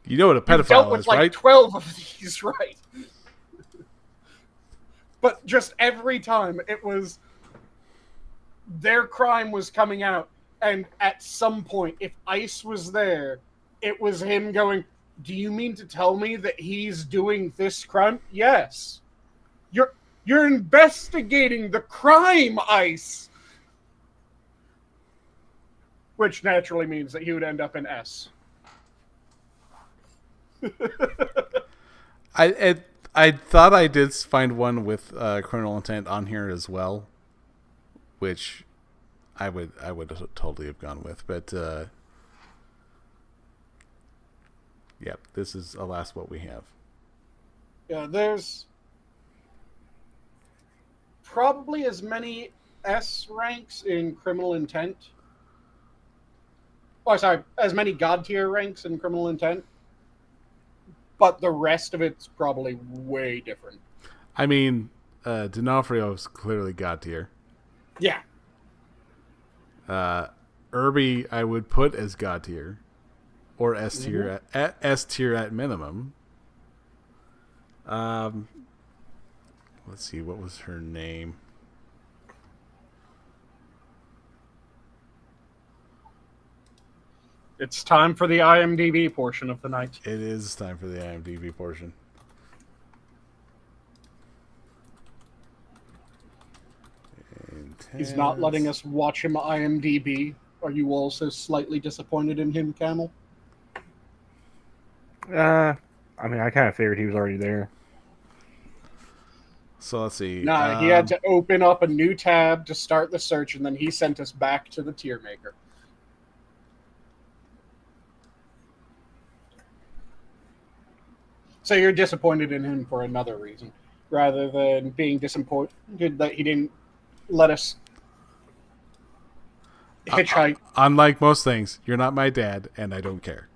Speaker 1: You know what a
Speaker 6: You've dealt
Speaker 1: pedophile
Speaker 6: with
Speaker 1: is,
Speaker 6: like
Speaker 1: right?
Speaker 6: 12 of these, right? But just every time it was their crime was coming out, and at some point, if Ice was there, it was him going, "Do you mean to tell me that he's doing this crime?" Yes. You're investigating the crime, Ice. Which naturally means that he would end up in S.
Speaker 1: I thought I did find one with criminal intent on here as well, which I would totally have gone with, but yeah, this is alas what we have.
Speaker 6: Yeah, there's probably as many S ranks in criminal intent. Oh, sorry, as many God tier ranks in criminal intent. But the rest of it's probably way different.
Speaker 1: I mean, D'Onofrio is clearly God tier.
Speaker 6: Yeah.
Speaker 1: Irby, I would put as God tier, or S tier at S tier at minimum. Let's see, what was her name?
Speaker 6: It's time for the IMDb portion of the night.
Speaker 1: It is time for the IMDb portion.
Speaker 6: He's not letting us watch him IMDb. Are you also slightly disappointed in him, Camel?
Speaker 3: I mean, I kind of figured he was already there.
Speaker 1: So let's see.
Speaker 6: Nah, he had to open up a new tab to start the search, and then he sent us back to the tier maker. So you're disappointed in him for another reason, rather than being disappointed that he didn't let us hitchhike.
Speaker 1: Unlike most things, you're not my dad, and I don't care.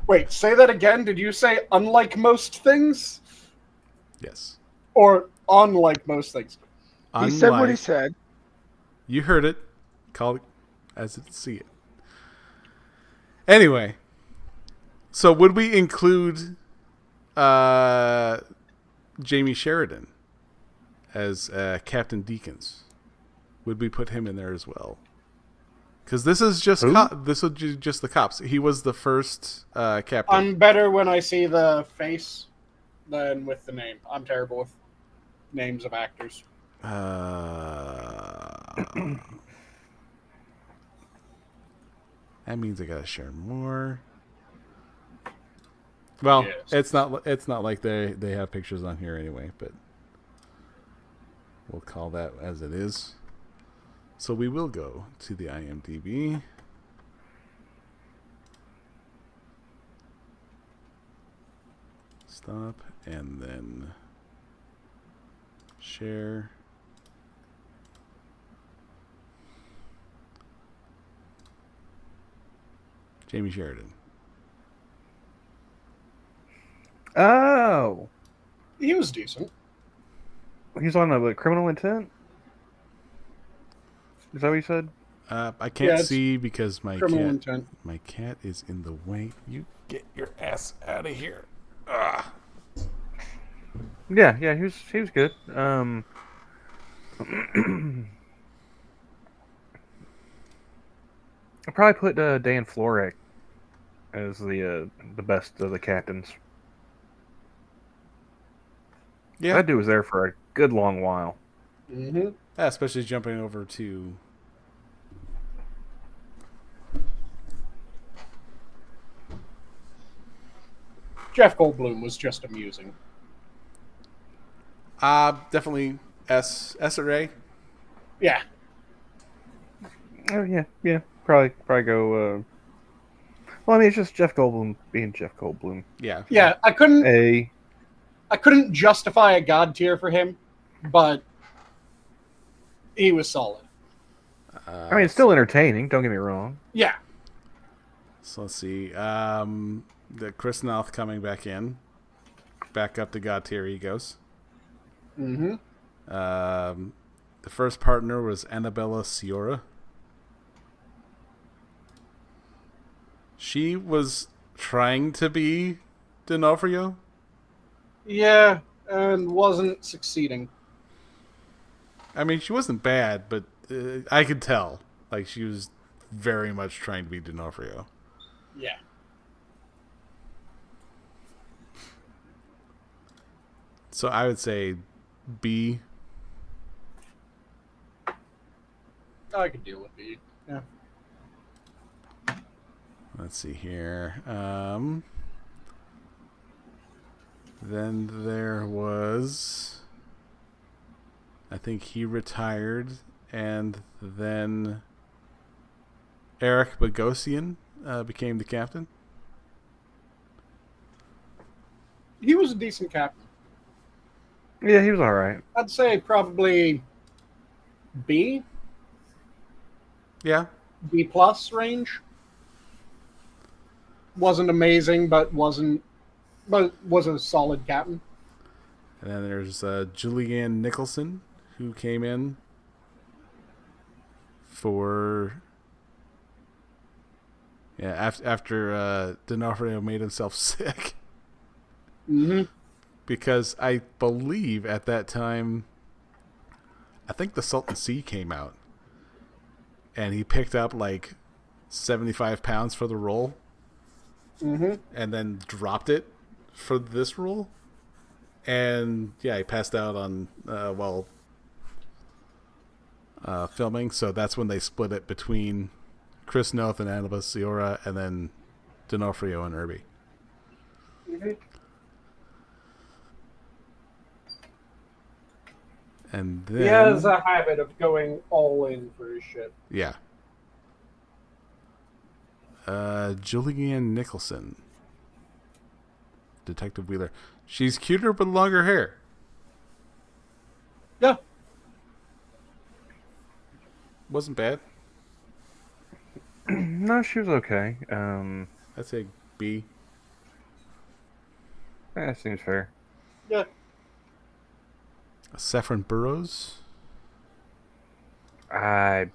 Speaker 6: Wait, say that again. Did you say unlike most things?
Speaker 1: Yes.
Speaker 6: Or unlike most things?
Speaker 2: He said what he said.
Speaker 1: You heard it. Call it as it see it. Anyway, so would we include Jamie Sheridan as Captain Deacons? Would we put him in there as well? Because this is just this would just the cops. He was the first captain.
Speaker 6: I'm better when I see the face than with the name. I'm terrible with names of actors.
Speaker 1: That means I gotta share more. Well, yes. It's not like they have pictures on here anyway, but we'll call that as it is. So we will go to the IMDb. Stop, and then share. Jamie Sheridan.
Speaker 3: Oh,
Speaker 6: He was decent.
Speaker 3: he's on a criminal intent. Is that what you said?
Speaker 1: I can't
Speaker 6: Yeah, it's
Speaker 1: see because my
Speaker 6: criminal intent.
Speaker 1: cat is in the way. You get your ass out of here. Ugh.
Speaker 3: Yeah, he was good. I'll probably put Dan Florek as the best of the captains.
Speaker 1: Yeah,
Speaker 3: That dude was there for a good long while.
Speaker 6: Mm-hmm.
Speaker 1: especially jumping over to.
Speaker 6: Jeff Goldblum was just amusing.
Speaker 1: Definitely S or A.
Speaker 6: Yeah.
Speaker 3: Oh yeah, probably go. Well, I mean, it's just Jeff Goldblum being Jeff Goldblum.
Speaker 1: Yeah.
Speaker 6: Yeah, I couldn't
Speaker 3: A.
Speaker 6: justify a god tier for him, but he was solid.
Speaker 3: I mean, it's still entertaining. Don't get me wrong.
Speaker 6: Yeah.
Speaker 1: So let's see. The Chris Noth coming back in. Back up to God tier he goes.
Speaker 6: Mm-hmm.
Speaker 1: The first partner was Annabella Sciorra. She was trying to be D'Onofrio.
Speaker 6: Yeah, and wasn't succeeding.
Speaker 1: I mean, she wasn't bad, but I could tell. Like, she was very much trying to be D'Onofrio.
Speaker 6: Yeah.
Speaker 1: So I would say B.
Speaker 6: I could deal with B. Yeah.
Speaker 1: Let's see here. Then there was, I think he retired, and then Eric Bogosian became the captain.
Speaker 6: He was a decent captain.
Speaker 3: Yeah, he was all right.
Speaker 6: I'd say probably B,
Speaker 1: Yeah.
Speaker 6: B plus range. Wasn't amazing, but was a solid captain.
Speaker 1: And then there's Julianne Nicholson, who came in for after D'Onofrio made himself sick.
Speaker 6: Mm-hmm.
Speaker 1: Because I believe at that time, I think the Sultan Sea came out, and he picked up like 75 pounds for the role, and then dropped it for this role, and yeah, he passed out on while filming. So that's when they split it between Chris Noth and Annabelle Sciorra, and then D'Onofrio and Irby. And then
Speaker 6: He has a habit of going all in for his shit.
Speaker 1: yeah. Julianne Nicholson, Detective Wheeler. She's cuter but longer hair.
Speaker 6: Yeah.
Speaker 1: Wasn't bad.
Speaker 3: No, she was okay.
Speaker 1: I'd say B.
Speaker 3: That seems fair.
Speaker 6: Yeah.
Speaker 1: Saffron Burrows.
Speaker 3: I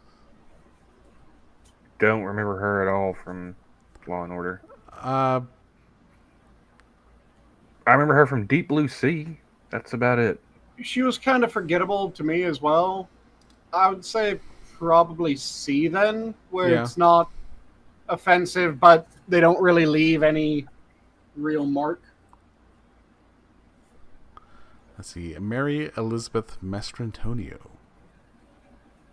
Speaker 3: don't remember her at all from Law and Order.
Speaker 1: Uh,
Speaker 3: I remember her from Deep Blue Sea. That's about it.
Speaker 6: She was kind of forgettable to me as well. I would say probably C then, where
Speaker 1: Yeah.
Speaker 6: it's not offensive, but they don't really leave any real mark.
Speaker 1: let's see. Mary Elizabeth Mastrantonio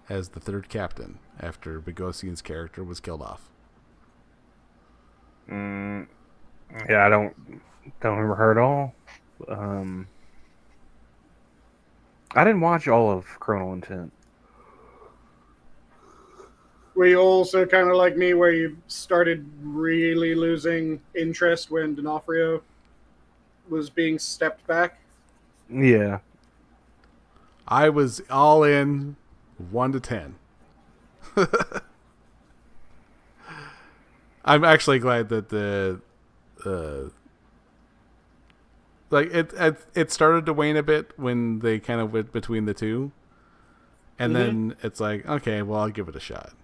Speaker 1: as the third captain after Bogosian's character was killed off.
Speaker 3: Yeah, I don't remember her at all. I didn't watch all of Criminal Intent.
Speaker 6: Were you also kind of like me, where you started really losing interest when D'Onofrio was being stepped back.
Speaker 3: Yeah.
Speaker 1: I was all in 1 to 10. I'm actually glad that the like it started to wane a bit when they kind of went between the two, and then it's like, okay, well, I'll give it a shot.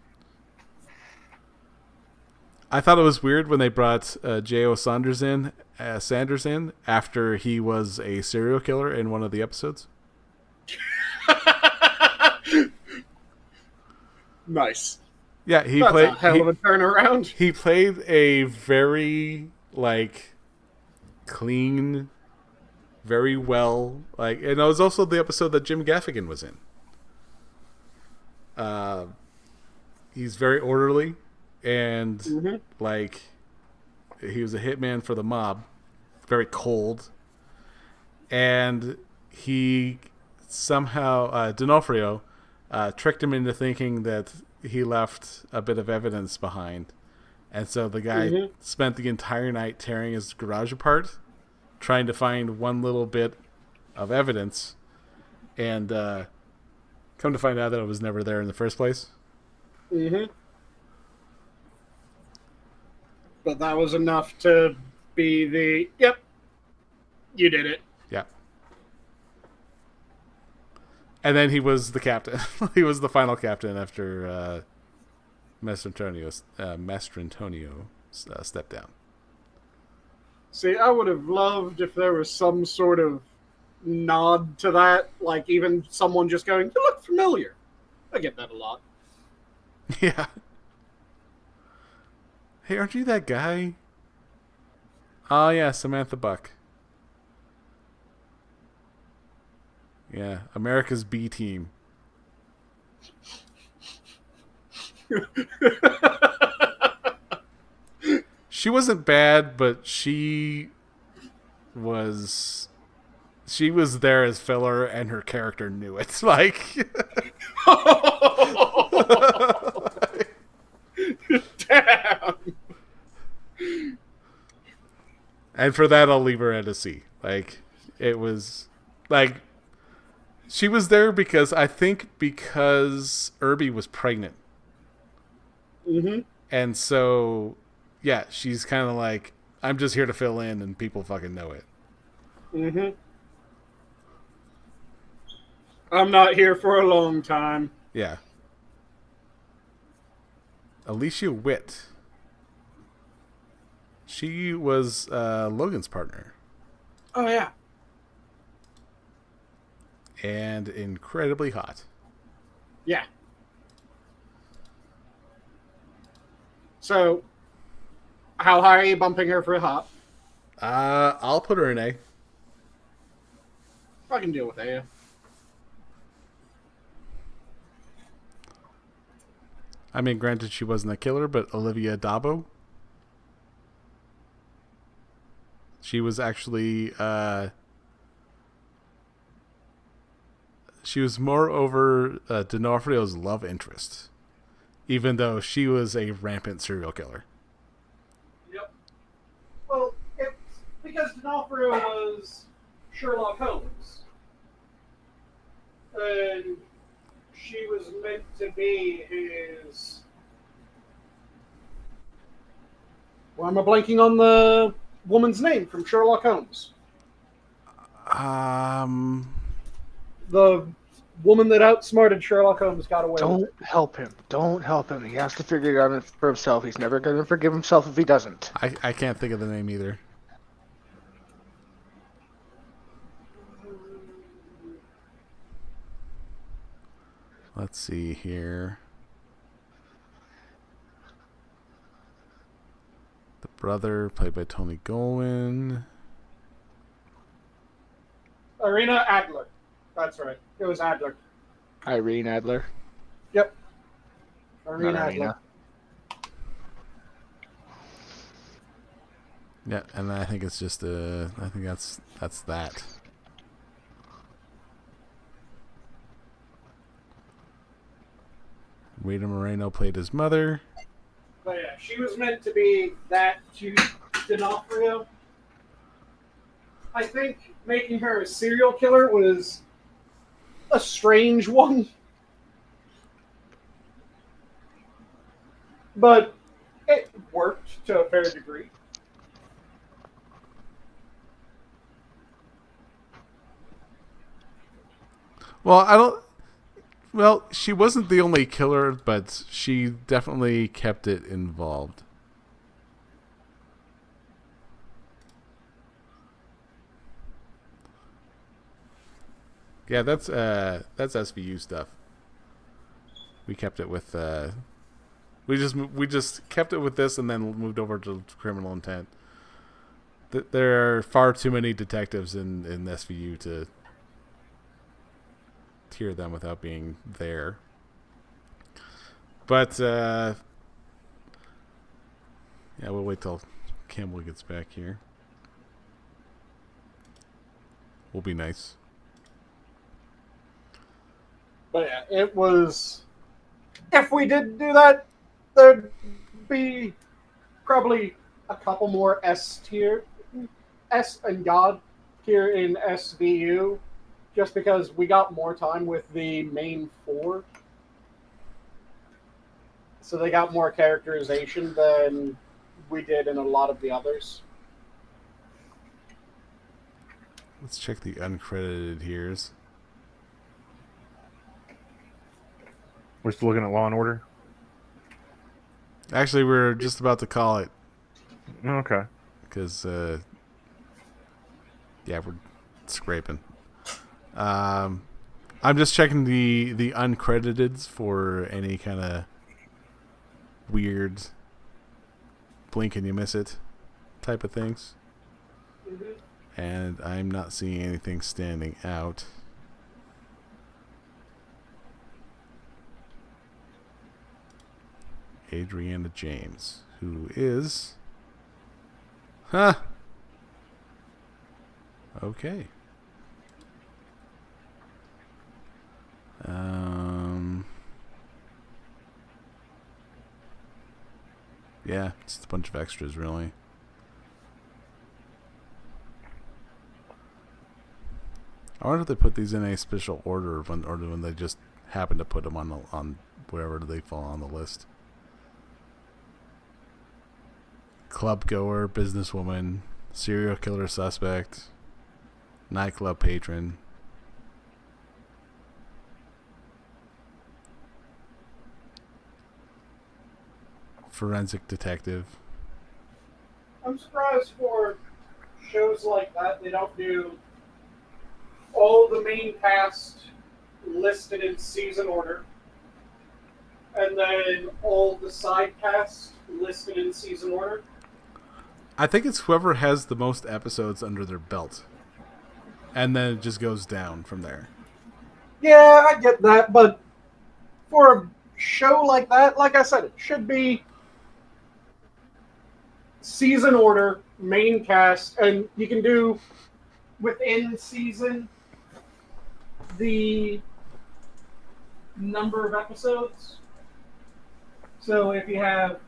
Speaker 1: I thought it was weird when they brought J.O. Sanders in after he was a serial killer in one of the episodes.
Speaker 6: Nice.
Speaker 1: Yeah, he
Speaker 6: That's
Speaker 1: played
Speaker 6: a hell of a turnaround.
Speaker 1: He played a very clean, very well and it was also the episode that Jim Gaffigan was in. He's very orderly and he was a hitman for the mob, very cold, and he somehow D'Onofrio tricked him into thinking that he left a bit of evidence behind, and so the guy spent the entire night tearing his garage apart, trying to find one little bit of evidence, and come to find out that it was never there in the first place.
Speaker 6: But that was enough to be the, yep, you did it.
Speaker 1: Yeah. And then he was the captain. He was the final captain after Mastrantonio stepped down.
Speaker 6: See, I would have loved if there was some sort of nod to that, like even someone just going, "You look familiar." I get that a lot.
Speaker 1: Yeah. Hey, aren't you that guy? Oh, yeah, Samantha Buck. Yeah, America's B team. She wasn't bad, but she was there as filler, and her character knew it.
Speaker 6: Damn.
Speaker 1: And for that, I'll leave her at a C. It was she was there because Irby was pregnant. And so, yeah, she's kind of like, I'm just here to fill in, and people fucking know it.
Speaker 6: I'm not here for a long time.
Speaker 1: Yeah. Alicia Witt. She was Logan's partner.
Speaker 6: Oh, yeah.
Speaker 1: And incredibly hot.
Speaker 6: Yeah. So, how high are you bumping her for hot?
Speaker 1: I'll put her in A.
Speaker 6: I can deal with A.
Speaker 1: I mean, granted, she wasn't a killer, but Olivia Dabo. She was actually, she was moreover D'Onofrio's love interest, even though she was a rampant serial killer.
Speaker 6: Yep. Well, it's because D'Onofrio was Sherlock Holmes. And she was meant to be his... Why am I blanking on the woman's name from Sherlock Holmes? The woman that outsmarted Sherlock Holmes got away with it.
Speaker 2: Don't help him. Don't help him. He has to figure it out for himself. He's never going to forgive himself if he doesn't.
Speaker 1: I can't think of the name either. Let's see here. The brother, played by Tony Goldwyn.
Speaker 6: Irina Adler. That's right. It was Adler.
Speaker 2: Irene Adler.
Speaker 6: Yep. Irina
Speaker 2: Not
Speaker 6: Adler.
Speaker 2: Irina.
Speaker 1: Yeah, and I think it's just I think that's that. Rita Moreno played his mother.
Speaker 6: But yeah, she was meant to be that to D'Onofrio. I think making her a serial killer was a strange one. But it worked to a fair degree.
Speaker 1: Well, I don't. Well, she wasn't the only killer, but she definitely kept it involved. Yeah, that's SVU stuff. We kept it with we just kept it with this and then moved over to criminal intent. There are far too many detectives in SVU to hear them without being there. But yeah, we'll wait till Camel gets back here. We'll be nice.
Speaker 6: But yeah, it was. If we did do that, there'd be probably a couple more S and God here in SVU, just because we got more time with the main four. So they got more characterization than we did in a lot of the others.
Speaker 1: Let's check the uncredited here's.
Speaker 3: We're still looking at Law and Order.
Speaker 1: Actually, we're just about to call it.
Speaker 3: Okay.
Speaker 1: Because, yeah, we're scraping. I'm just checking the uncrediteds for any kind of weird blink and you miss it type of things. Mm-hmm. And I'm not seeing anything standing out. Adriana James, who is... Huh. Okay. Yeah, it's just a bunch of extras, really. I wonder if they put these in a special order, or when they just happen to put them on wherever they fall on the list. Club goer, businesswoman, serial killer suspect, nightclub patron. Forensic detective.
Speaker 6: I'm surprised for shows like that they don't do all the main cast listed in season order, and then all the side cast listed in season order.
Speaker 1: I think it's whoever has the most episodes under their belt. And then it just goes down from there.
Speaker 6: Yeah, I get that, but for a show like that, like I said, it should be season order, main cast, and you can do within season the number of episodes. So if you have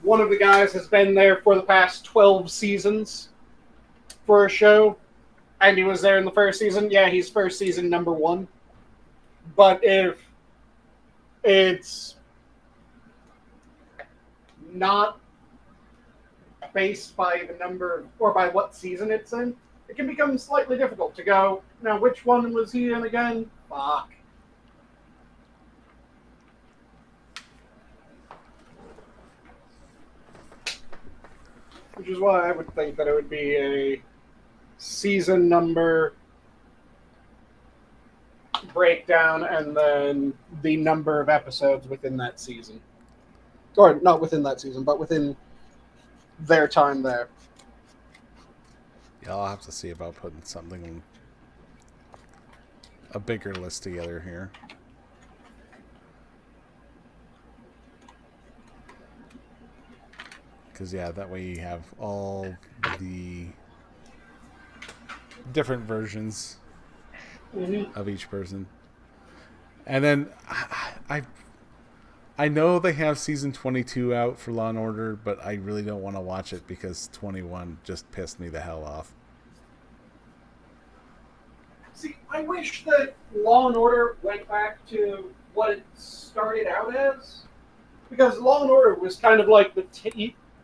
Speaker 6: one of the guys has been there for the past 12 seasons for a show, and he was there in the first season, yeah, he's first season number 1. But if it's not based by the number or by what season it's in, it can become slightly difficult to go, now which one was he in again? Fuck. Which is why I would think that it would be a season number breakdown and then the number of episodes within that season. Or not within that season, but within their time there.
Speaker 1: Yeah, I'll have to see about putting something, a bigger list together here. Because, yeah, that way you have all the different versions of each person. And then I know they have season 22 out for Law and Order, but I really don't want to watch it because 21 just pissed me the hell off.
Speaker 6: See, I wish that Law and Order went back to what it started out as, because Law and Order was kind of like the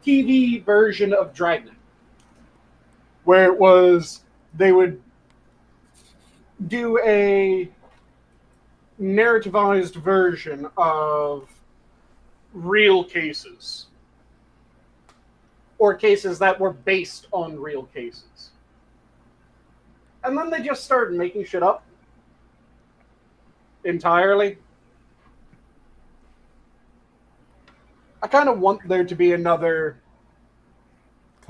Speaker 6: TV version of Dragnet, where it was they would do a narrativized version of real cases, or cases that were based on real cases. And then they just started making shit up entirely. I kind of want there to be another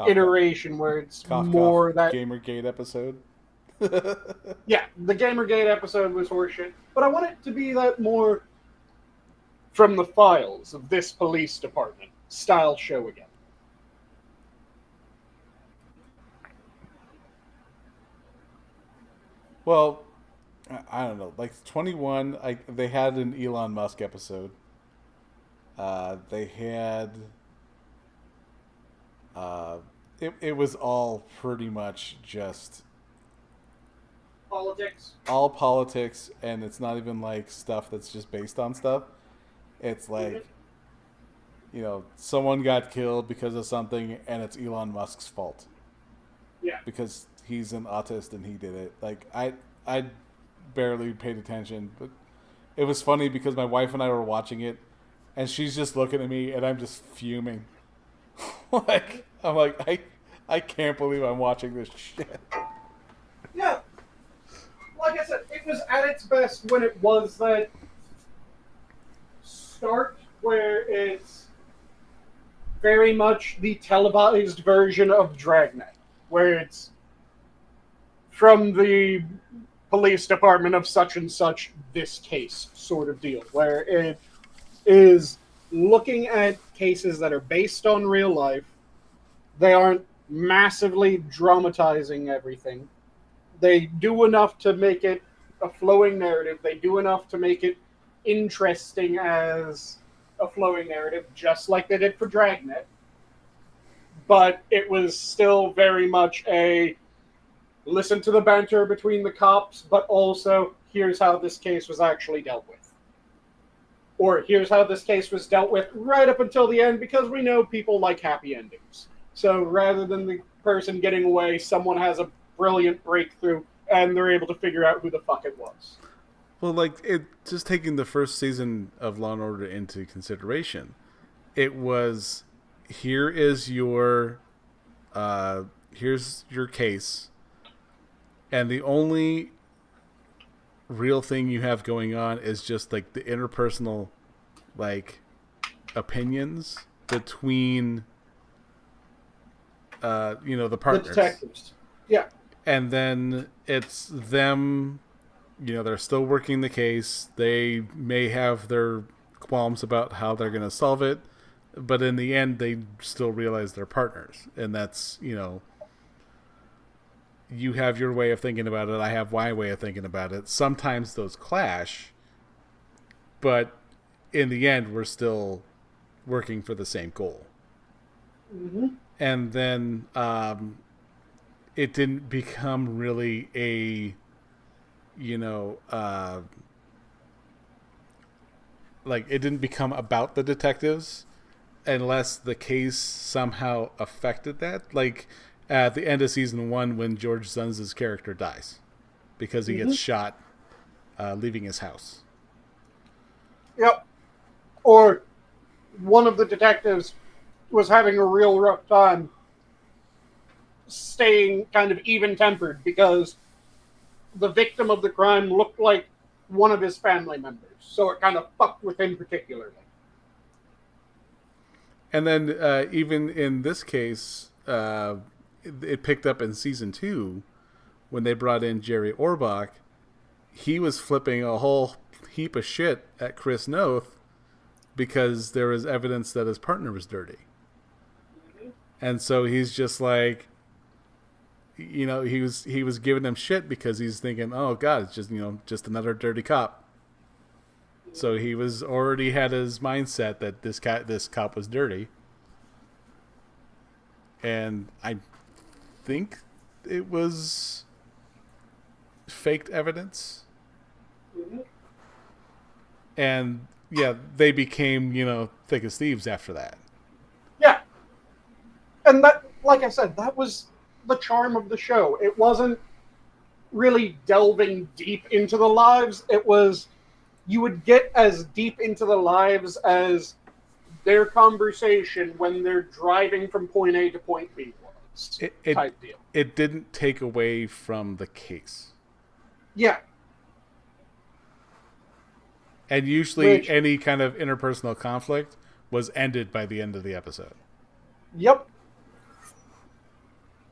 Speaker 6: iteration where it's more that
Speaker 1: Gamergate episode.
Speaker 6: Yeah, the Gamergate episode was horseshit, but I want it to be that more from the files of this police department style show again.
Speaker 1: Well, I don't know. Like 21, they had an Elon Musk episode. They had. It was all pretty much just
Speaker 6: Politics.
Speaker 1: all politics, and it's not even like stuff that's just based on stuff. It's like, someone got killed because of something, and it's Elon Musk's fault.
Speaker 6: Yeah.
Speaker 1: Because he's an autist and he did it. Like I barely paid attention, but it was funny because my wife and I were watching it, and she's just looking at me, and I'm just fuming. I'm like, I can't believe I'm watching this shit.
Speaker 6: Yeah. Like I said, it was at its best when it was that start where it's very much the televised version of Dragnet, where it's from the police department of such and such, this case sort of deal, where it is looking at cases that are based on real life. They aren't massively dramatizing everything. They do enough to make it a flowing narrative. They do enough to make it interesting as a flowing narrative, just like they did for Dragnet. But it was still very much a listen to the banter between the cops, but also here's how this case was actually dealt with. Or here's how this case was dealt with right up until the end, because we know people like happy endings. So rather than the person getting away, someone has a brilliant breakthrough, and they're able to figure out who the fuck it was.
Speaker 1: Well, just taking the first season of Law and Order into consideration, it was here's your case, and the only real thing you have going on is just like the interpersonal opinions between the partners.
Speaker 6: The detectives. Yeah.
Speaker 1: And then it's them, they're still working the case. They may have their qualms about how they're going to solve it, but in the end, they still realize they're partners. And that's, you have your way of thinking about it. I have my way of thinking about it. Sometimes those clash, but in the end, we're still working for the same goal.
Speaker 6: Mm-hmm.
Speaker 1: And then it didn't become really a, it didn't become about the detectives unless the case somehow affected that. Like at the end of season 1 when George Zunz's character dies because he gets shot leaving his house.
Speaker 6: Yep. Or one of the detectives was having a real rough time staying kind of even-tempered because the victim of the crime looked like one of his family members. So it kind of fucked with him particularly.
Speaker 1: And then even in this case, it picked up in season 2 when they brought in Jerry Orbach. He was flipping a whole heap of shit at Chris Noth because there was evidence that his partner was dirty. And so he's just like, he was giving them shit because he's thinking, oh God, it's just, just another dirty cop. So he was already had his mindset that this cop was dirty. And I think it was faked evidence.
Speaker 6: Mm-hmm.
Speaker 1: And yeah, they became, thick as thieves after that.
Speaker 6: Yeah. And that, like I said, that was the charm of the show. It wasn't really delving deep into the lives. It was, you would get as deep into the lives as their conversation when they're driving from point A to point B was. Type deal.
Speaker 1: It didn't take away from the case.
Speaker 6: Yeah.
Speaker 1: And usually any kind of interpersonal conflict was ended by the end of the episode.
Speaker 6: Yep.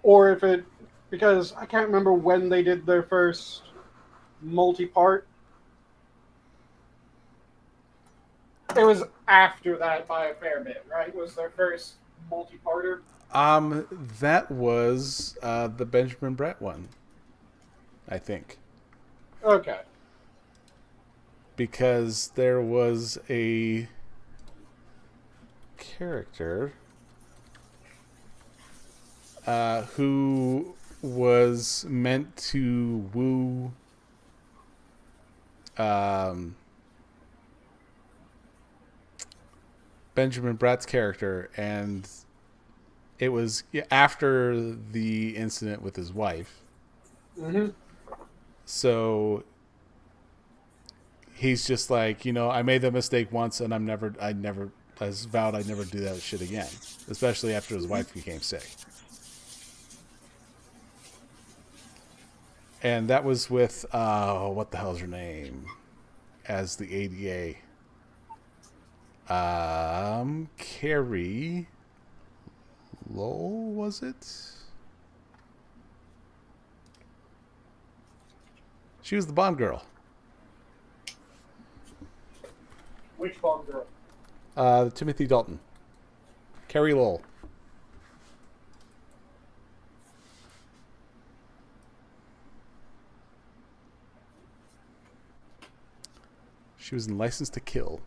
Speaker 6: Or if it, because I can't remember when they did their first multi-part. It was after that by a fair bit, right? Was their first multi-parter?
Speaker 1: That was the Benjamin Bratt one, I think.
Speaker 6: Okay.
Speaker 1: Because there was a character who was meant to woo Benjamin Bratt's character, and it was after the incident with his wife.
Speaker 6: Mm-hmm.
Speaker 1: So he's just like, I made that mistake once, and I vowed I'd never do that shit again, especially after his wife became sick. And that was with, what the hell's her name? As the ADA. Carrie Lowell, was it? She was the Bond girl.
Speaker 6: Which Bond girl?
Speaker 1: Timothy Dalton. Carrie Lowell. She was in License to Kill.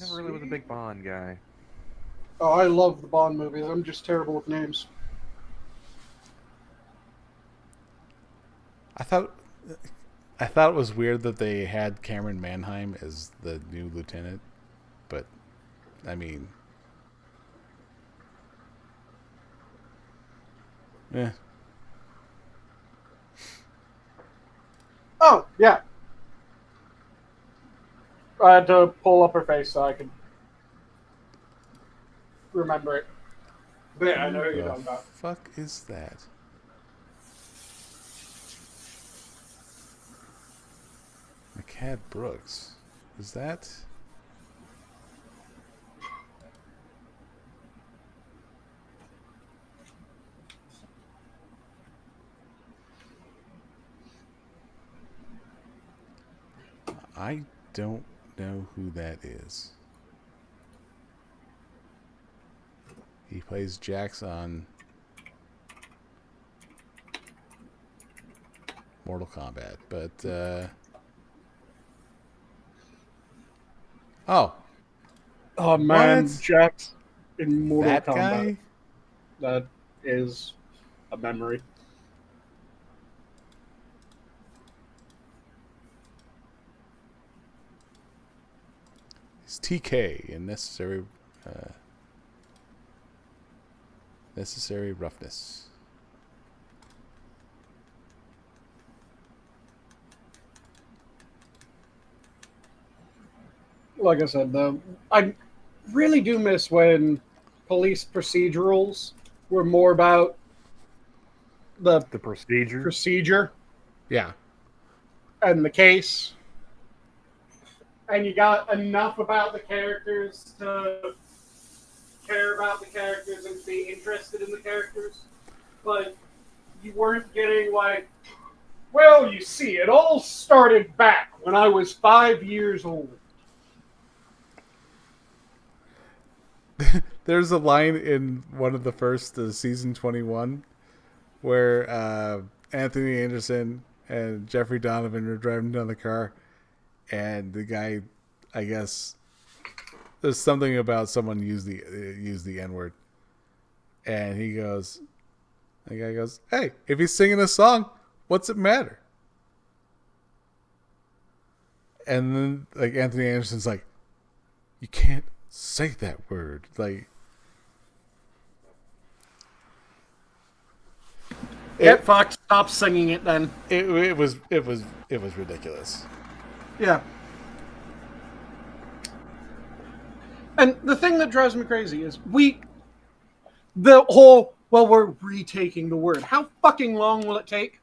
Speaker 3: Never really was a big Bond guy.
Speaker 6: Oh, I love the Bond movies. I'm just terrible with names.
Speaker 1: I thought it was weird that they had Cameron Manheim as the new lieutenant, but I mean, yeah.
Speaker 6: Oh, yeah. I had to pull up her face so I could remember it. But yeah, I know who you're talking about.
Speaker 1: Fuck is that? McCad Brooks. Is that? I don't know who that is. He plays Jax on Mortal Kombat, but
Speaker 6: Oh man,
Speaker 1: What?
Speaker 6: Jax in Mortal
Speaker 1: that
Speaker 6: Kombat.
Speaker 1: guy?
Speaker 6: That is a memory.
Speaker 1: It's TK in Necessary Roughness.
Speaker 6: Like I said, though, I really do miss when police procedurals were more about the
Speaker 3: The procedure.
Speaker 6: procedure
Speaker 1: Yeah.
Speaker 6: and the case. And you got enough about the characters to care about the characters and be interested in the characters. But you weren't getting like, well, you see, it all started back when I was 5 years old.
Speaker 1: There's a line in one of the first season 21 where Anthony Anderson and Jeffrey Donovan are driving down the car, and the guy, I guess, there's something about someone use the N-word, and the guy goes, "Hey, if he's singing a song, what's it matter?" And then like Anthony Anderson's like, "You can't say that word." Like,
Speaker 6: Get fucked. Stop singing it then.
Speaker 1: it was ridiculous.
Speaker 6: Yeah. And the thing that drives me crazy is we're retaking the word. How fucking long will it take?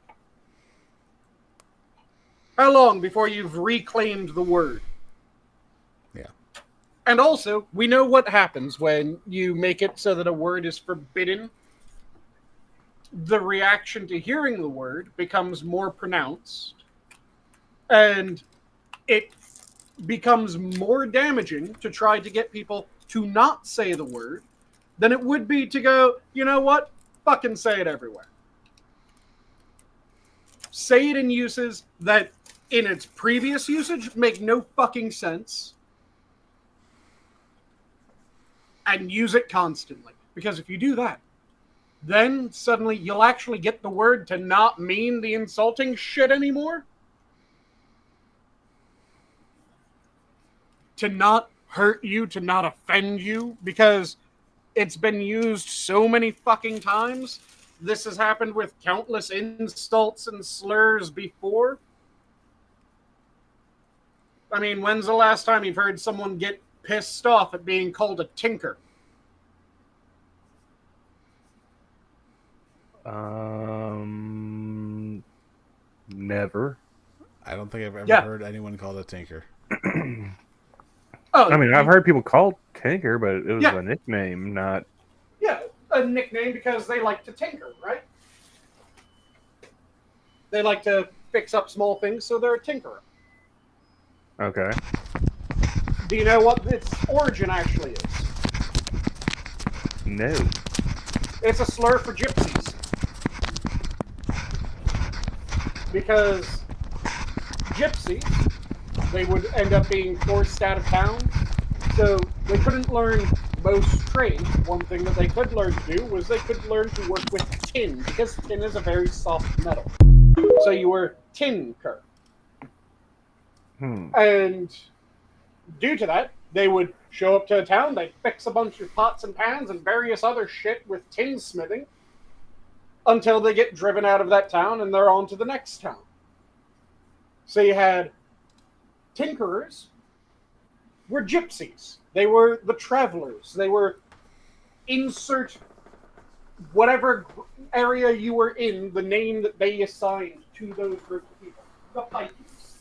Speaker 6: How long before you've reclaimed the word?
Speaker 1: Yeah.
Speaker 6: And also, we know what happens when you make it so that a word is forbidden. The reaction to hearing the word becomes more pronounced, and it becomes more damaging to try to get people to not say the word than it would be to go, you know what? Fucking say it everywhere. Say it in uses that, in its previous usage, make no fucking sense, and use it constantly. Because if you do that, then suddenly you'll actually get the word to not mean the insulting shit anymore. To not hurt you, to not offend you, because it's been used so many fucking times. This has happened with countless insults and slurs before. I mean, when's the last time you've heard someone get pissed off at being called a tinker?
Speaker 3: Never.
Speaker 1: I don't think I've ever heard anyone called a tinker.
Speaker 3: I mean, I've heard people called tinker, but it was a nickname, not...
Speaker 6: Yeah, a nickname because they like to tinker, right? They like to fix up small things, so they're a tinkerer.
Speaker 3: Okay.
Speaker 6: Do you know what its origin actually is?
Speaker 3: No.
Speaker 6: It's a slur for gypsies. Because gypsies, they would end up being forced out of town, so they couldn't learn most trades. One thing that they could learn to do was they could learn to work with tin, because tin is a very soft metal. So you were tinker. And due to that, they would show up to a town, they'd fix a bunch of pots and pans and various other shit with tinsmithing until they get driven out of that town and they're on to the next town. So you had tinkerers were gypsies. They were the travelers. They were insert whatever area you were in, the name that they assigned to those group of people. The pikeys.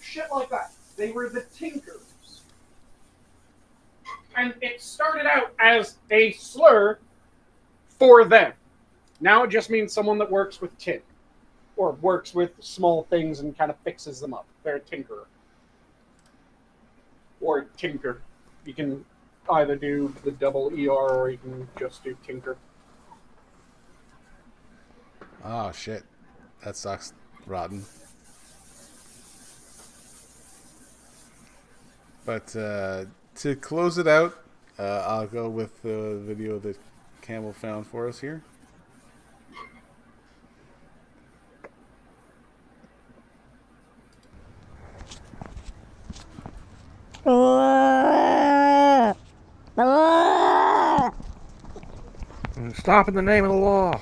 Speaker 6: Shit like that. They were the tinkers. And it started out as a slur for them. Now it just means someone that works with tin. Or works with small things and kind of fixes them up. They're a tinkerer. Or tinker. You can either do the double ER or you can just do tinker.
Speaker 1: Oh, shit. That sucks. Rotten. But to close it out, I'll go with the video that Camel found for us here.
Speaker 3: Stop in the name of the law.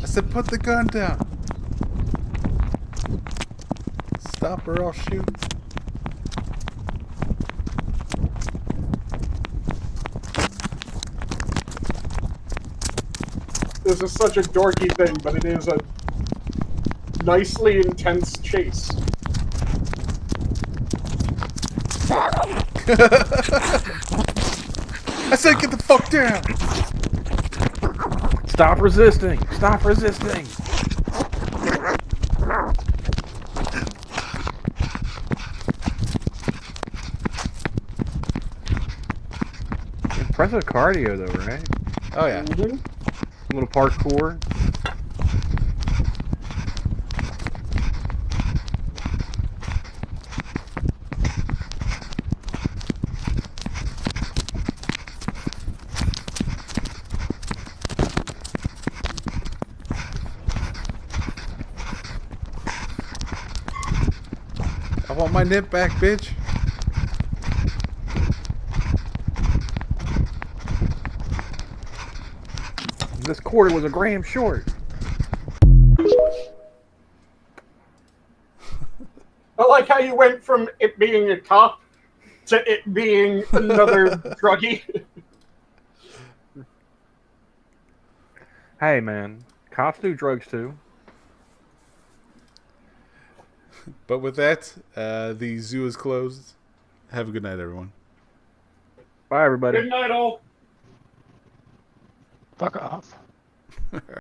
Speaker 1: I said put the gun down. Stop or I'll shoot.
Speaker 6: This is such a dorky thing, but it is a nicely intense chase.
Speaker 1: I said get the fuck down.
Speaker 3: Stop resisting. Stop resisting. Impressive cardio, though, right?
Speaker 1: Oh yeah.
Speaker 3: A little parkour.
Speaker 1: I want my nip back, bitch.
Speaker 3: This quarter was a gram short.
Speaker 6: I like how you went from it being a cop to it being another druggie.
Speaker 3: Hey, man. Cops do drugs, too.
Speaker 1: But with that, the zoo is closed. Have a good night, everyone.
Speaker 3: Bye, everybody.
Speaker 6: Good night, all.
Speaker 2: Fuck off.